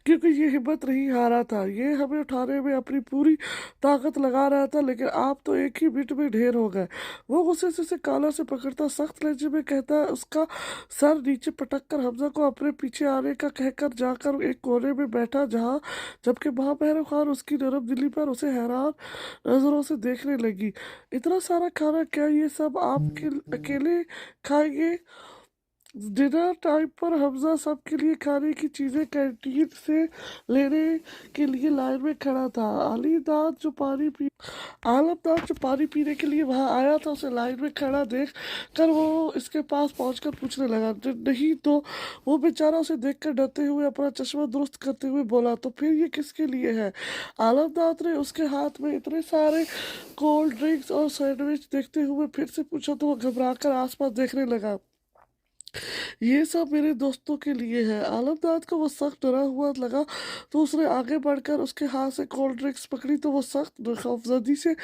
क्योंकि ये हिम्मत नहीं हारा था। ये हमें उठाने में अपनी पूरी ताकत लगा रहा था, लेकिन आप तो एक ही मिनट में ढेर हो गए। वो गुस्से से उसे काला से पकड़ता सख्त लहजे में कहता, उसका सर नीचे पटक कर हमजा को अपने पीछे आने का कहकर जाकर एक कोने में बैठा, जहाँ जबकि महाबहरम खान उसकी नरम दिली पर उसे हैरान नजरों से देखने लगी। इतना सारा खाना क्या ये सब आप अकेले खाएंगे? डिनर टाइम पर हमजा सबके लिए खाने की चीजें कैंटीन से लेने के लिए लाइन में खड़ा था। आलमदार जो पानी पीने के लिए वहां आया था उसे लाइन में खड़ा देख कर वो इसके पास पहुंचकर पूछने लगा, नहीं तो वो बेचारा उसे देखकर डरते हुए अपना चश्मा दुरुस्त करते हुए बोला, तो फिर ये किसके लिए है? आलमदार ने उसके हाथ में इतने सारे कोल्ड ड्रिंक्स और सैंडविच देखते हुए फिर से पूछा तो वो घबराकर आसपास देखने लगा। ये सब मेरे दोस्तों के लिए है। आलमदाद को वो सख्त डरा हुआ लगा तो उसने आगे बढ़कर उसके हाथ से कोल्ड ड्रिंक्स पकड़ी तो वो सख्त खौफजदी से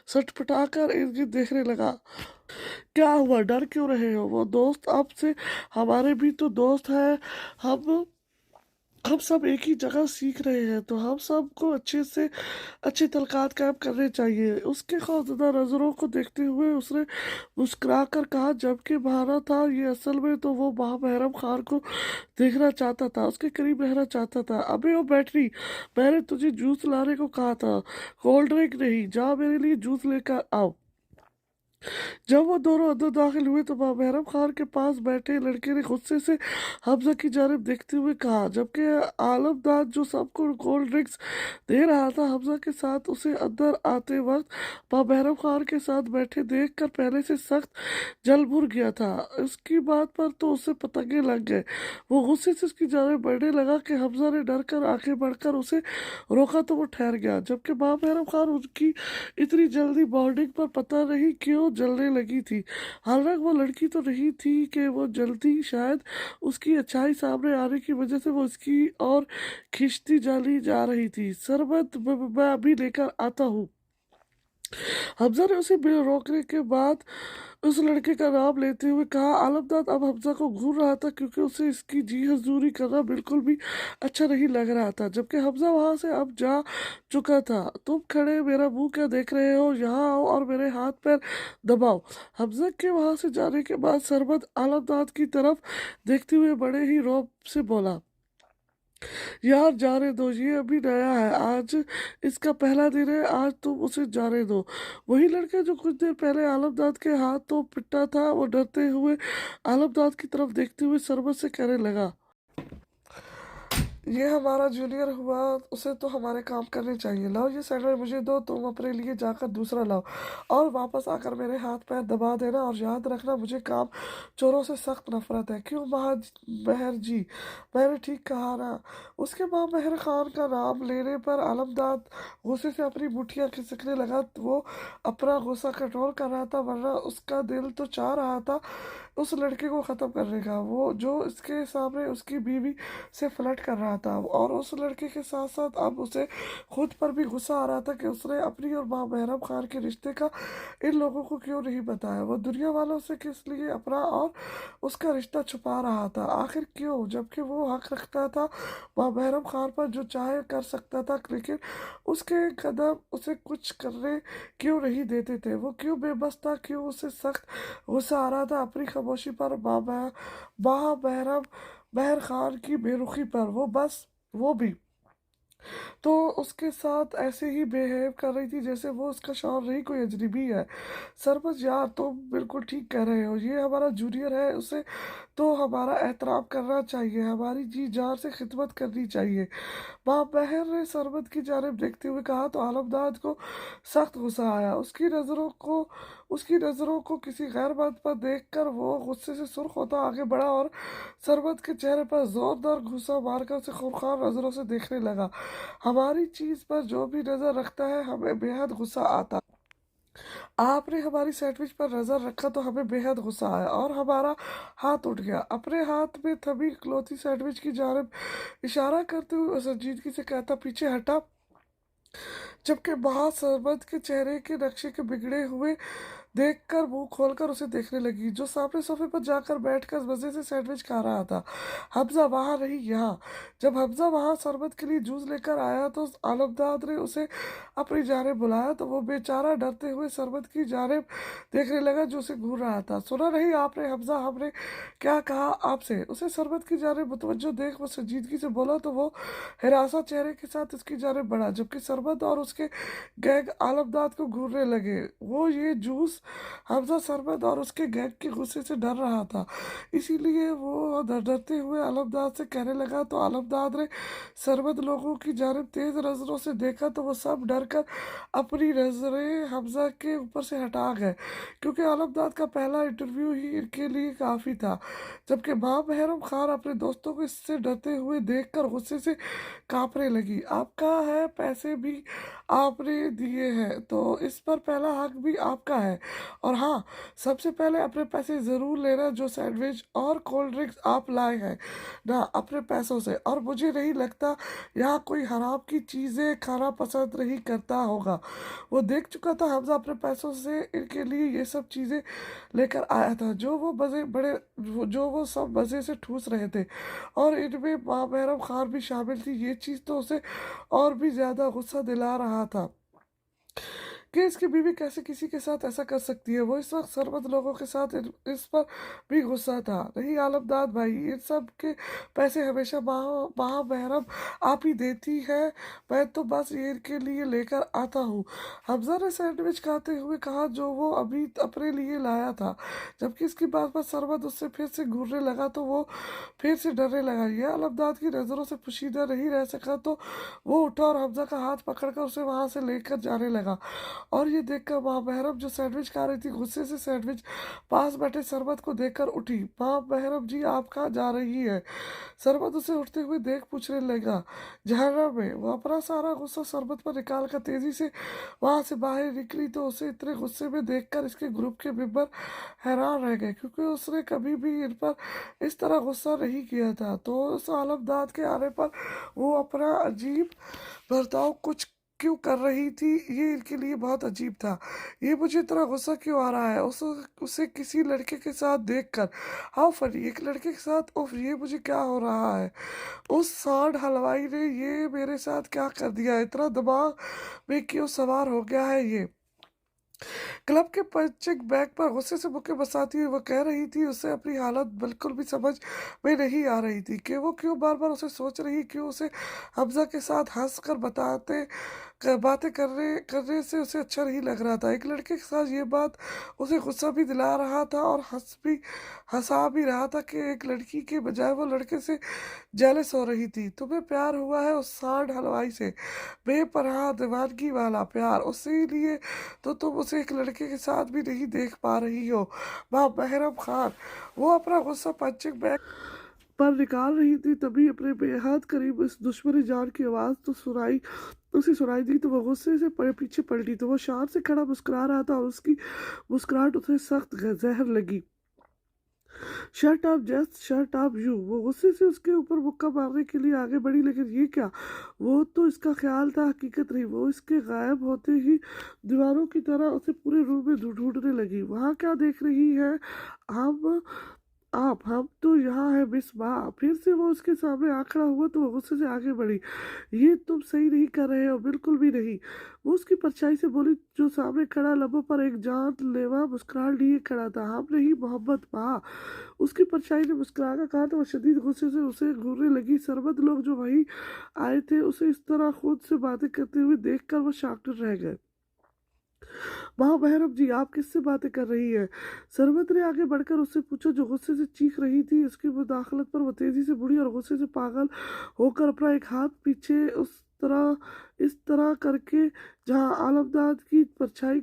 सटपटा कर इर्द गिर्द देखने लगा। क्या हुआ, डर क्यों रहे हो? वो दोस्त अब से हमारे भी तो दोस्त हैं। हम सब एक ही जगह सीख रहे हैं तो हम सबको अच्छे तलकात कायम करने चाहिए। उसके खौफजदा नजरों को देखते हुए उसने मुस्कुरा कर कहा, जबकि बहाना था ये असल में तो वो महाबहरम खान को देखना चाहता था, उसके करीब रहना चाहता था। अबे ओ बैटरी, मैंने तुझे जूस लाने को कहा था, कोल्ड ड्रिंक नहीं। जा मेरे लिए जूस लेकर आओ। जब वो दोनों अंदर दाखिल हुए तो महरम खान के पास बैठे लड़के ने गुस्से से हमजा की जानिब देखते हुए कहा, जबकि आलमदाद जो सबको कोल्ड ड्रिंक्स दे रहा था हमजा के साथ उसे अंदर आते वक्त महरम खान के साथ बैठे देख कर पहले से सख्त जल भुर गया था। उसकी बात पर तो उसे पतंगे लग गए। वो गुस्से से उसकी जानिब बढ़ने लगा कि हमजा ने डर कर आगे बढ़कर उसे रोका तो वो ठहर गया, जबकि महरम खान उनकी इतनी जल्दी बॉन्डिंग पर पता नहीं क्यों जलने लगी थी। हालांकि वो लड़की तो नहीं थी कि वो जल्दी, शायद उसकी अच्छाई सामने आने की वजह से वो इसकी और खिंचती जाली जा रही थी। सरबत मैं अभी लेकर आता हूँ। हमजा ने उसे बिल रोकने के बाद उस लड़के का नाम लेते हुए कहा। आलमदाद अब हमजा को घूर रहा था क्योंकि उसे इसकी जी हजूरी करना बिल्कुल भी अच्छा नहीं लग रहा था, जबकि हमजा वहां से अब जा चुका था। तुम खड़े मेरा मुंह क्या देख रहे हो? यहाँ आओ और मेरे हाथ पैर दबाओ। हमजा के वहां से जाने के बाद सरबत आलमदाद की तरफ देखते हुए बड़े ही रौब से बोला, यार जाने दो, ये अभी नया है, आज इसका पहला दिन है, आज तुम उसे जाने दो। वही लड़का जो कुछ देर पहले आलमदाद के हाथ तो पिटा था वो डरते हुए आलमदाद की तरफ देखते हुए सरबत से कहने लगा, یہ ہمارا جونیئر ہوا، اسے تو ہمارے کام کرنے چاہیے۔ لاؤ یہ سینڈوچ مجھے دو، تم اپنے لیے جا کر دوسرا لاؤ اور واپس آ کر میرے ہاتھ پیر دبا دینا، اور یاد رکھنا مجھے کام چوروں سے سخت نفرت ہے۔ کیوں مہر جی، میں نے ٹھیک کہا نا؟ اس کے ماں مہر خان کا نام لینے پر علمداد غصے سے اپنی مٹھیاں کھسکنے لگا۔ وہ اپنا غصہ کنٹرول کر رہا تھا، ورنہ اس کا دل تو چاہ رہا تھا اس لڑکے کو ختم کرنے کا، وہ جو اس کے سامنے اس کی بیوی سے فلرٹ کر رہا تھا، اور اس لڑکے کے ساتھ ساتھ اب اسے خود پر بھی غصہ آ رہا تھا کہ اس نے اپنی اور ماں محرم خان کے رشتے کا ان لوگوں کو کیوں نہیں بتایا۔ وہ دنیا والوں سے کس لیے اپنا اور اس کا رشتہ چھپا رہا تھا؟ آخر کیوں؟ جبکہ وہ حق رکھتا تھا ماں محرم خان پر، جو چاہے کر سکتا تھا، لیکن اس کے قدم اسے کچھ کرنے کیوں نہیں دیتے تھے؟ وہ کیوں بے بس تھا؟ کیوں اسے سخت غصہ آ رہا تھا اپنی خاموشی پر، ماں محرم مہر خان کی بے رخی پر؟ وہ بھی تو اس کے ساتھ ایسے ہی بیہیو کر رہی تھی جیسے وہ اس کا شوہر نہیں، کوئی اجنبی ہے۔ سربز یار، تم بالکل ٹھیک کہہ رہے ہو، یہ ہمارا جونیئر ہے، اسے تو ہمارا احترام کرنا چاہیے، ہماری جی جان سے خدمت کرنی چاہیے۔ ماں مہر نے سربت کی جانب دیکھتے ہوئے کہا تو علمداد کو سخت غصہ آیا۔ اس کی نظروں کو کسی غیر مرد پر دیکھ کر وہ غصے سے سرخ ہوتا آگے بڑھا اور سربت کے چہرے پر زوردار گھوسا مار کر اسے خونخوار نظروں سے دیکھنے لگا۔ ہماری چیز پر جو بھی نظر رکھتا ہے ہمیں بے حد غصہ آتا ہے۔ آپ نے ہماری سینڈوچ پر نظر رکھا تو ہمیں بے حد غصہ آیا اور ہمارا ہاتھ اٹھ گیا۔ اپنے ہاتھ میں تھمی کلوتی سینڈوچ کی جانب اشارہ کرتے ہوئے سنجیدگی سے کہتا، پیچھے ہٹا۔ جبکہ ماں سربت کے چہرے کے نقشے کے بگڑے ہوئے دیکھ کر منہ کھول کر اسے دیکھنے لگی، جو سامنے صوفے پر جا کر بیٹھ کر مزے سے سینڈوچ کھا رہا تھا۔ حمزہ وہاں نہیں، یہاں۔ جب حمزہ وہاں سربت کے لیے جوس لے کر آیا تو علمداد نے اسے اپنی جانب بلایا تو وہ بیچارہ ڈرتے ہوئے سربت کی جانب دیکھنے لگا جو اسے گھور رہا تھا۔ سنا نہیں آپ نے حمزہ، ہم نے کیا کہا آپ سے؟ اسے سربت کی جانب متوجہ دیکھ وہ سنجیدگی سے بولا تو وہ ہراساں چہرے کے ساتھ اس کی جانب بڑھا، جبکہ سربت اور اس کے گینگ علمداد کو گھورنے لگے۔ وہ یہ جوس حمزہ سربت اور اس کے گینگ کے غصے سے ڈر رہا تھا، اسی لیے وہ ڈرتے ہوئے علمداد سے کہنے لگا تو علمداد نے سربت لوگوں کی جانب تیز نظروں سے دیکھا تو وہ سب ڈر کر اپنی نظریں حمزہ کے اوپر سے ہٹا گئے، کیونکہ علمداد کا پہلا انٹرویو ہی ان کے لیے کافی تھا۔ جبکہ ماں محرم خان اپنے دوستوں کو اس سے ڈرتے ہوئے دیکھ کر غصے سے کانپنے لگی۔ آپ کا ہے، پیسے بھی آپ نے دیے ہیں تو اس پر پہلا حق بھی آپ کا ہے، اور ہاں، سب سے پہلے اپنے پیسے ضرور لینا، جو سینڈوچ اور کولڈ ڈرنکس آپ لائے ہیں نا اپنے پیسوں سے، اور مجھے نہیں لگتا یہاں کوئی حرام کی چیزیں کھانا پسند نہیں کرتا ہوگا۔ وہ دیکھ چکا تھا حمزہ اپنے پیسوں سے ان کے لیے یہ سب چیزیں لے کر آیا تھا جو وہ سب مزے سے ٹھوس رہے تھے، اور ان میں ماں محرم خان بھی شامل تھی۔ یہ چیز تو اسے اور بھی زیادہ غصہ دلا رہا تھا کہ اس کی بیوی کیسے کسی کے ساتھ ایسا کر سکتی ہے۔ وہ اس وقت سربت لوگوں کے ساتھ اس پر بھی غصہ تھا۔ نہیں علمداد بھائی، ان سب کے پیسے ہمیشہ ماں محرم آپ ہی دیتی ہے، میں تو بس یہ ان کے لیے لے کر آتا ہوں، حمزہ نے سینڈوچ کھاتے ہوئے کہا جو وہ ابھی اپنے لیے لایا تھا۔ جبکہ اس کی بات پر سربت اس سے پھر سے گھورنے لگا تو وہ پھر سے ڈرنے لگا۔ یہ علمداد کی نظروں سے پوشیدہ نہیں رہ سکا تو وہ اٹھا اور حمزہ کا ہاتھ پکڑ کر اسے وہاں سے لے کر جانے لگا، اور یہ دیکھ کر ماں محرم جو سینڈوچ کھا رہی تھی غصے سے سینڈوچ پاس بیٹھے سربت کو دیکھ کر اٹھی۔ ماں محرم جی، آپ کہاں جا رہی ہے؟ سربت اسے اٹھتے ہوئے دیکھ پوچھنے لگا۔ جہنم میں۔ وہ اپنا سارا غصہ سربت پر نکال کر تیزی سے وہاں سے باہر نکلی تو اسے اتنے غصے میں دیکھ کر اس کے گروپ کے ممبر حیران رہ گئے، کیونکہ اس نے کبھی بھی ان پر اس طرح غصہ نہیں کیا تھا۔ تو اس علمداد کے آنے پر وہ اپنا عجیب برتاؤ کچھ کیوں کر رہی تھی، یہ ان کے لیے بہت عجیب تھا۔ یہ مجھے اتنا غصہ کیوں آ رہا ہے اسے کسی لڑکے کے ساتھ دیکھ کر؟ ہاؤ فنی، ایک لڑکے کے ساتھ، اوف، یہ مجھے کیا ہو رہا ہے؟ اس سانڈ حلوائی نے یہ میرے ساتھ کیا کر دیا؟ اتنا دماغ میں کیوں سوار ہو گیا ہے یہ؟ کلب کے پنچنگ بیگ پر غصے سے مکے بساتی ہوئی وہ کہہ رہی تھی۔ اسے اپنی حالت بالکل بھی سمجھ میں نہیں آ رہی تھی کہ وہ کیوں بار بار اسے سوچ رہی، کیوں اسے حمزہ کے ساتھ ہنس کر باتیں کرنے سے اسے اچھا نہیں لگ رہا تھا۔ ایک لڑکے کے ساتھ یہ بات اسے غصہ بھی دلا رہا تھا اور ہنسا بھی رہا تھا کہ ایک لڑکی کے بجائے وہ لڑکے سے جیلس ہو رہی تھی۔ تمہیں پیار ہوا ہے اس سانڈ حلوائی سے، بے پناہ دیوانگی والا پیار، اسی لیے تو تم اسے ایک لڑکے کے ساتھ بھی نہیں دیکھ پا رہی ہو۔ ماں محرم خان وہ اپنا غصہ پنچنگ بیگ پر نکال رہی تھی، تبھی اپنے بے حد قریب اس دشمنی جان کی آواز اسے سنائی دی تو وہ غصے سے پیچھے پلٹی تو وہ شان سے کھڑا مسکرا رہا تھا اور اس کی مسکراہٹ اسے سخت زہر لگی۔ Shut up just shut up you, وہ غصے سے اس کے اوپر مکہ مارنے کے لیے آگے بڑھی، لیکن یہ کیا، وہ تو اس کا خیال تھا، حقیقت نہیں۔ وہ اس کے غائب ہوتے ہی دیواروں کی طرح اسے پورے روم میں ڈھونڈنے لگی۔ وہاں کیا دیکھ رہی ہے ہم تو یہاں ہے مس ماں۔ پھر سے وہ اس کے سامنے آ کھڑا ہوا تو وہ غصے سے آگے بڑھی۔ یہ تم صحیح نہیں کر رہے ہو، بالکل بھی نہیں، وہ اس کی پرچھائی سے بولی جو سامنے کھڑا لبوں پر ایک جان لیوا مسکراہٹ لیے کھڑا تھا۔ ہم نہیں محمد ماں، اس کی پرچھائی نے مسکرا کر کہا تو وہ شدید غصے سے اسے گھورنے لگی۔ سربت لوگ جو وہیں آئے تھے اسے اس طرح خود سے باتیں کرتے ہوئے دیکھ کر وہ شاکر رہ گئے۔ ماں محرم جی آپ کس سے باتیں کر رہی ہیں؟ سربت نے آگے بڑھ کر اس سے پوچھا جو غصے سے چیخ رہی تھی۔ اس کی مداخلت پر وہ تیزی سے مڑی اور غصے سے پاگل ہو کر اپنا ایک ہاتھ پیچھے اس طرح کر کے جہاں عالمداد کی پرچھائی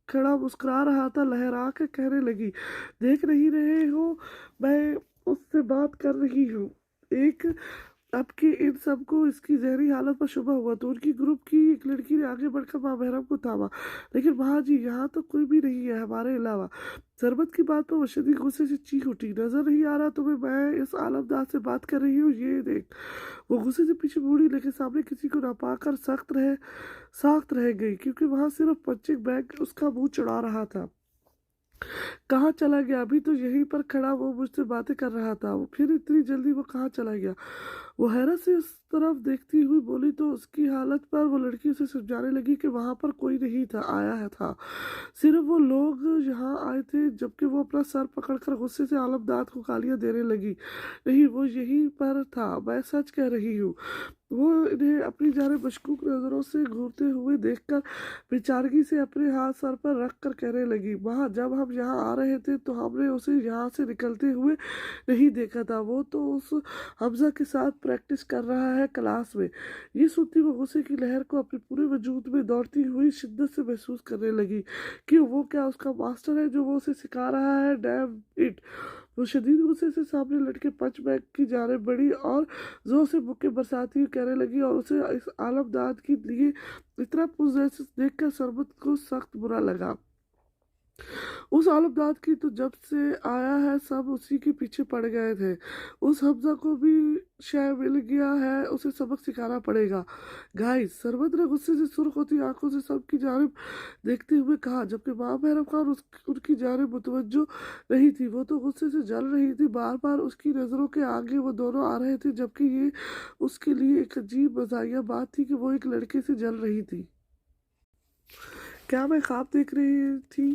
کھڑا مسکرا رہا تھا لہرا کے کہنے لگی، دیکھ نہیں رہے ہو میں اس سے بات کر رہی ہوں۔ اب کہ ان سب کو اس کی ذہنی حالت پر شبہ ہوا تو ان کی گروپ کی ایک لڑکی نے آگے بڑھ کر ماں محرم کو تھاما، لیکن ماں جی یہاں تو کوئی بھی نہیں ہے ہمارے علاوہ۔ سربت کی بات پر وہ شدید غصے سے چیخ اٹھی، نظر نہیں آ رہا تمہیں میں اس عالمداد سے بات کر رہی ہوں؟ یہ دیکھ۔ وہ غصے سے پیچھے مڑی لیکن سامنے کسی کو نہ پا کر ساخت رہ گئی، کیونکہ وہاں صرف پنچنگ بیگ اس کا منہ چڑھا رہا تھا۔ کہاں چلا گیا؟ ابھی تو یہیں پر کھڑا وہ مجھ سے باتیں کر رہا تھا، پھر اتنی جلدی وہ کہاں چلا گیا؟ وہ حیرت سے اس طرف دیکھتی ہوئی بولی تو اس کی حالت پر وہ لڑکی اسے سمجھانے لگی کہ وہاں پر کوئی نہیں آیا تھا، صرف وہ لوگ یہاں آئے تھے، جبکہ وہ اپنا سر پکڑ کر غصے سے عالمداد کو گالیاں دینے لگی۔ نہیں وہ یہیں پر تھا، میں سچ کہہ رہی ہوں۔ وہ انہیں اپنی جانب مشکوک نظروں سے گھورتے ہوئے دیکھ کر بیچارگی سے اپنے ہاتھ سر پر رکھ کر کہنے لگی، ماں جب ہم یہاں آ رہے تھے تو ہم نے اسے یہاں سے نکلتے ہوئے نہیں دیکھا تھا، وہ تو اس حمزہ کے ساتھ پریکٹس کر رہا ہے کلاس میں۔ یہ سنتی وہ غصے کی لہر کو اپنے پورے وجود میں دوڑتی ہوئی شدت سے محسوس کرنے لگی کہ وہ کیا اس کا ماسٹر ہے جو وہ اسے سکھا رہا ہے؟ Damn it! وہ شدید غصے سے سامنے لٹکے پنچ بیگ کی جانب بڑھی اور زور سے مکے برساتی ہوئی کہنے لگی، اور اسے اس عالمداد کے لیے اتنا پرزیس دیکھ کر سربت کو سخت برا لگا۔ اس عالمداد کی تو جب سے آیا ہے سب اسی کے پیچھے پڑ گئے تھے، اس حمزہ کو بھی شے مل گیا ہے، اسے سبق سکھانا پڑے گا۔ گائز، سربت نے غصے سے سرخ ہوتی آنکھوں سے سب کی جانب دیکھتے ہوئے کہا، جبکہ ماں محرم خان ان کی جانب متوجہ نہیں تھی۔ وہ تو غصے سے جل رہی تھی، بار بار اس کی نظروں کے آگے وہ دونوں آ رہے تھے، جبکہ یہ اس کے لیے ایک عجیب مزاحیہ بات تھی کہ وہ ایک لڑکے سے جل رہی تھی۔ کیا میں خواب دیکھ رہی تھی؟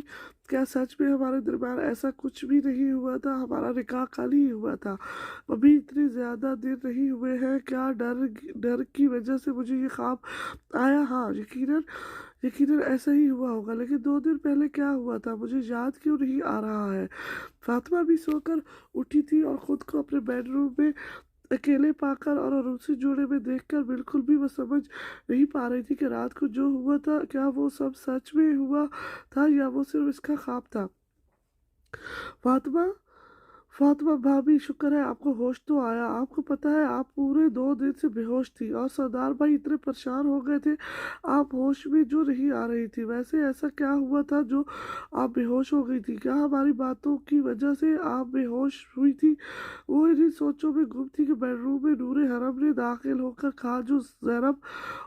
کیا سچ میں ہمارے درمیان ایسا کچھ بھی نہیں ہوا تھا؟ ہمارا نکاح کل ہی ہوا تھا، ابھی اتنے زیادہ دن نہیں ہوئے ہیں۔ کیا ڈر کی وجہ سے مجھے یہ خواب آیا؟ ہاں یقیناً ایسا ہی ہوا ہوگا، لیکن 2 دن پہلے کیا ہوا تھا مجھے یاد کیوں نہیں آ رہا ہے؟ فاطمہ بھی سو کر اٹھی تھی اور خود کو اپنے بیڈ روم میں اکیلے پا کر اور عروسی جوڑے میں دیکھ کر بالکل بھی وہ سمجھ نہیں پا رہی تھی کہ رات کو جو ہوا تھا کیا وہ سب سچ میں ہوا تھا یا وہ صرف اس کا خواب تھا۔ فاطمہ بھابھی، شکر ہے آپ کو ہوش تو آیا۔ آپ کو پتہ ہے آپ پورے 2 دن سے بے ہوش تھی اور سردار بھائی اتنے پریشان ہو گئے تھے، آپ ہوش میں جو نہیں آ رہی تھی۔ ویسے ایسا کیا ہوا تھا جو آپ بے ہوش ہو گئی تھی؟ کیا ہماری باتوں کی وجہ سے آپ بے ہوش ہوئی تھی؟ وہ انہیں سوچوں میں گم تھی کہ بیڈ روم میں نور حرم نے داخل ہو کر کہا جو زینب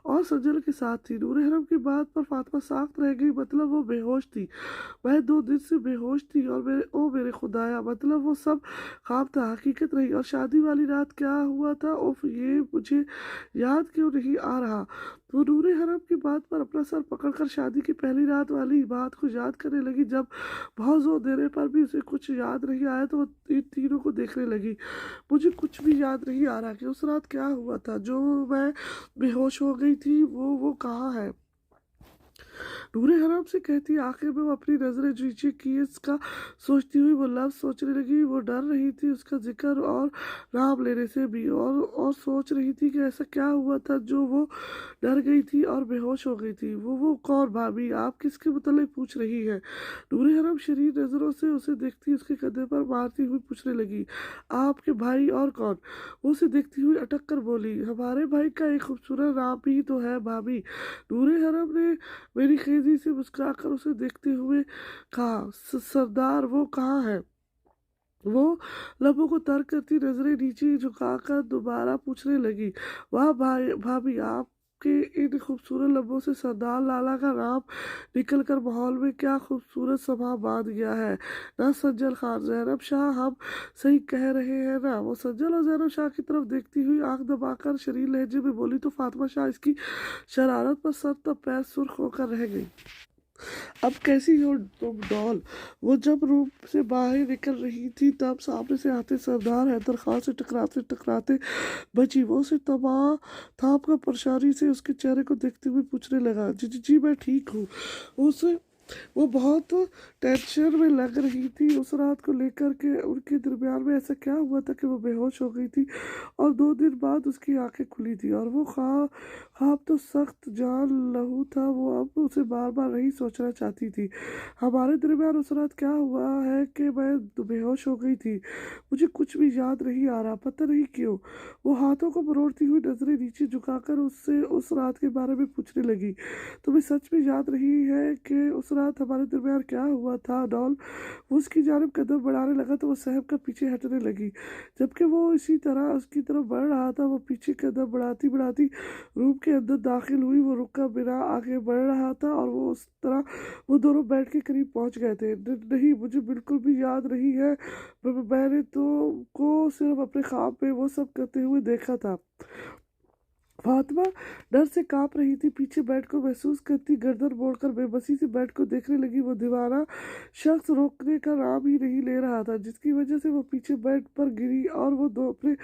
اور سجل کے ساتھ تھی۔ نور حرم کی بات پر فاطمہ ساخت رہ گئی، مطلب وہ بے ہوش تھی؟ میں 2 دن سے بے ہوش تھی اور میرے خدایا، مطلب وہ سب सब ख्वाब था हकीकत रही, और शादी वाली रात क्या हुआ था, उफ ये मुझे याद क्यों नहीं आ रहा। वो नूरे हरम की बात पर अपना सर पकड़कर शादी की पहली रात वाली बात को याद करने लगी। जब बहुत जोर देने पर भी उसे कुछ याद नहीं आया तो वो इन तीनों को देखने लगी। मुझे कुछ भी याद नहीं आ रहा कि उस रात क्या हुआ था, जो मैं बेहोश हो गई थी, वो कहाँ है। नूरे हराम से कहती आखिर में वो अपनी नजरें नीचे की इसका सोचती हुई वो लफ्ज सोचने लगी। वो डर रही थी उसका जिक्र और नाम लेने से भी, और सोच रही थी कि ऐसा क्या हुआ था जो वो डर गई थी और बेहोश हो गई थी। वो कौन भाभी, आप किसके मुतल्लिक पूछ रही है। नूरे हराम शरीर नजरों से उसे देखती उसके कंधे पर मारती हुई पूछने लगी, आपके भाई और कौन। वो उसे देखती हुई अटक कर बोली, हमारे भाई का एक खूबसूरत नाम भी तो है भाभी। नूरे हराम ने मेरी खेजी से मुस्कुराकर उसे देखते हुए कहा, सरदार वो कहाँ है। वो लबों को तर करती नजरें नीचे झुकाकर दोबारा पूछने लगी, वाह भाई भाभी, आपके इन खूबसूरत लबों से सरदार लाला का नाम निकलकर माहौल में क्या खूबसूरत समा बांध गया है ना। सज्जल खान, जैनब शाह, हम सही कह रहे हैं ना। वो सज्जल और जैनब शाह की तरफ देखती हुई आंख दबाकर शरीर लहजे में बोली तो फातिमा शाह इसकी शरारत पर सर तब पैर सुर्ख होकर रह गई। अब कैसी हो तुम डॉल। वो जब रूम से बाहर निकल रही थी तब सामने से आते सरदार हैदर खान से टकराते टकराते बची। वो उसे तबाह थाप कर परेशानी से उसके चेहरे को देखते हुए पूछने लगा, जी जी जी मैं ठीक हूँ। उसे वो बहुत टेंशन में लग रही थी उस रात को लेकर के उनके दरमियान में ऐसा क्या हुआ था कि वो बेहोश हो गई थी और 2 दिन बाद उसकी आंखें खुली थी। और वो ख्वाब तो सख्त जान लहू था। वो अब उसे बार बार नहीं सोचना चाहती थी हमारे दरमियान उस रात क्या हुआ है कि मैं बेहोश हो गई थी। मुझे कुछ भी याद नहीं आ रहा, पता नहीं क्यों। वो हाथों को मरोड़ती हुई नजरें नीचे झुकाकर उससे उस रात के बारे में पूछने लगी, तुम्हें सच में याद रही है कि उस रात हमारे दरमियान क्या हुआ था डॉल। वो उसकी जानिब कदम बढ़ाने लगा तो वो सहम कर पीछे हटने लगी। जबकि वो इसी तरह उसकी तरफ बढ़ रहा था वो पीछे कदम बढ़ाती बढ़ाती रूम के अंदर दाखिल हुई। वो रुका बिना आगे बढ़ रहा था और वो उस तरह वो दोनों बेड के करीब पहुंच गए थे। नहीं, मुझे बिल्कुल भी याद नहीं है। मैंने तो को सिर्फ अपने ख्वाब में वो सब करते हुए देखा था। फातिमा डर से कांप रही थी, पीछे बेड को महसूस करती गर्दन मोड़कर बेबसी से बेड को देखने लगी। वो दीवाना शख्स रोकने का नाम ही नहीं ले रहा था, जिसकी वजह से वो पीछे बेड पर गिरी और वो अपने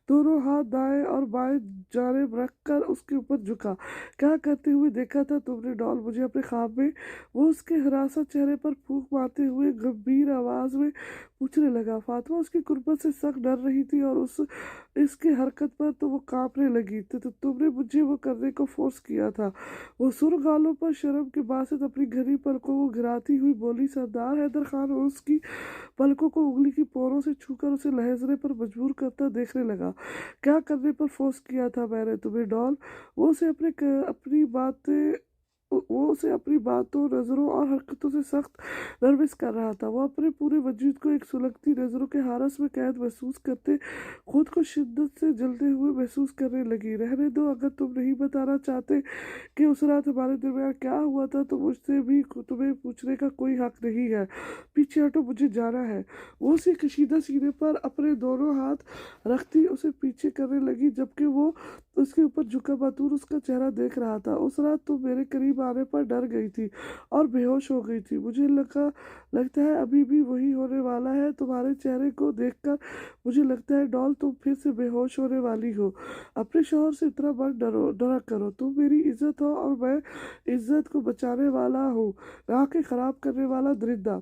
दोनों हाथ दाएं और बाएं जानिब रखकर उसके ऊपर झुका। क्या करते हुए देखा था तुमने डॉल मुझे अपने ख्वाब में। वो उसके हरासा चेहरे पर फूंक मारते हुए गंभीर आवाज में पूछने लगा। फातिमा उसकी कुर्बत से सख्त डर रही थी और इसकी हरकत पर तो वो कांपने लगी। तो तुमने मुझे वो करने को फोर्स किया था। वो सुर गालों पर शर्म के बासत अपनी घनी पलकों को गिराती हुई बोली। सरदार हैदर खान उसकी पलकों को उंगली की पोरों से छूकर उसे लहजने पर मजबूर करता देखने लगा। क्या करने पर फोर्स किया था मैंने तुम्हें डॉल। वो उसे अपनी बातों नज़रों और हरकतों से सख्त नर्वस कर रहा था। वो अपने पूरे वजूद को एक सुलगती नज़रों के हारस में कैद महसूस करते खुद को शिद्दत से जलते हुए महसूस करने लगी। रहने दो, अगर तुम नहीं बताना चाहते कि उस रात हमारे दरमियान क्या हुआ था तो मुझसे भी तुम्हें पूछने का कोई हक नहीं है। पीछे हटो, मुझे जाना है। वो उसे कशीदा सीने पर अपने दोनों हाथ रखती उसे पीछे करने लगी, जबकि वो उसके ऊपर झुका बतूर उसका चेहरा देख रहा था। उस रात तुम मेरे करीब आने पर डर गई थी और बेहोश हो गई थी। मुझे लगता है अभी भी वही होने वाला है। तुम्हारे चेहरे को देखकर मुझे लगता है डॉल तुम फिर से बेहोश होने वाली हो। अपने शौहर से इतना मत डरा करो। तुम मेरी इज्जत हो और मैं इज्जत को बचाने वाला हूँ, ना कि खराब करने वाला दरिंदा।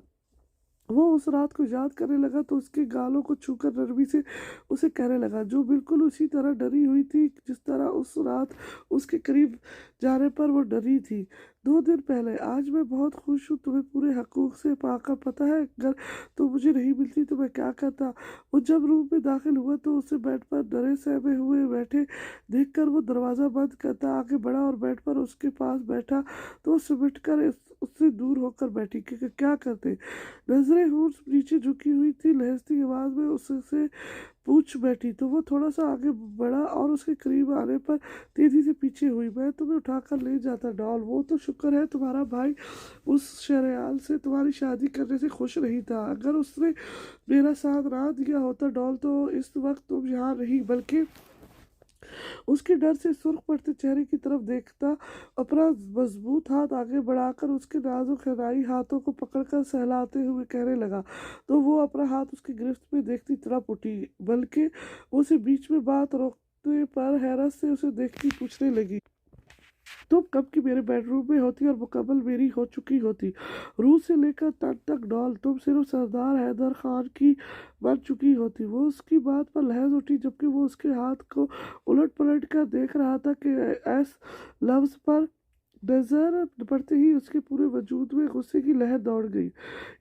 वो उस रात को याद करने लगा तो उसके गालों को छूकर नरमी से उसे कहने लगा, जो बिल्कुल उसी तरह डरी हुई थी जिस तरह उस रात उसके करीब जाने पर वो डरी थी 2 दिन पहले। आज मैं बहुत खुश हूँ तुम्हें पूरे हकूक से पाकर। पता है अगर तो मुझे नहीं मिलती तो मैं क्या करता। वो जब रूम में दाखिल हुआ तो उसे बेड पर डरे सहमे हुए बैठे देखकर वो दरवाज़ा बंद करता आगे बढ़ा और बेड पर उसके पास बैठा तो वो सिमट कर उससे दूर होकर बैठी कि क्या करते। नजरें हूर नीचे झुकी हुई थी, लहजती आवाज में उससे पूछ बैठी तो वो थोड़ा सा आगे बढ़ा और उसके करीब आने पर तेजी से पीछे हुई। मैं तुम्हें उठाकर ले जाता डॉल, वो तो शुक्र है तुम्हारा भाई उस शरयाल से तुम्हारी शादी करने से खुश नहीं था। अगर उसने मेरा साथ ना दिया होता डॉल तो इस वक्त तुम यहाँ नहीं बल्कि। उसके डर से सुर्ख पड़ते चेहरे की तरफ देखता अपना मजबूत हाथ आगे बढ़ाकर उसके नाजुक हिनाई हाथों को पकड़कर सहलाते हुए कहने लगा। तो वो अपना हाथ उसकी गिरफ्त में देखती तड़प उठी, बल्कि वो उसे बीच में बात रोकने पर हैरत से उसे देखती पूछने लगी, तुम कब की मेरे बेडरूम में होती और मुकम्मल मेरी हो चुकी होती, रूह से लेकर तन तक डॉल, तुम सिर्फ सरदार हैदर खान की बन चुकी होती। वो उसकी बात पर लहज उठी जबकि वो उसके हाथ को उलट पलट कर देख रहा था कि ऐस लफ्ज पर नजर पड़ते ही उसके पूरे वजूद में गुस्से की लहर दौड़ गई।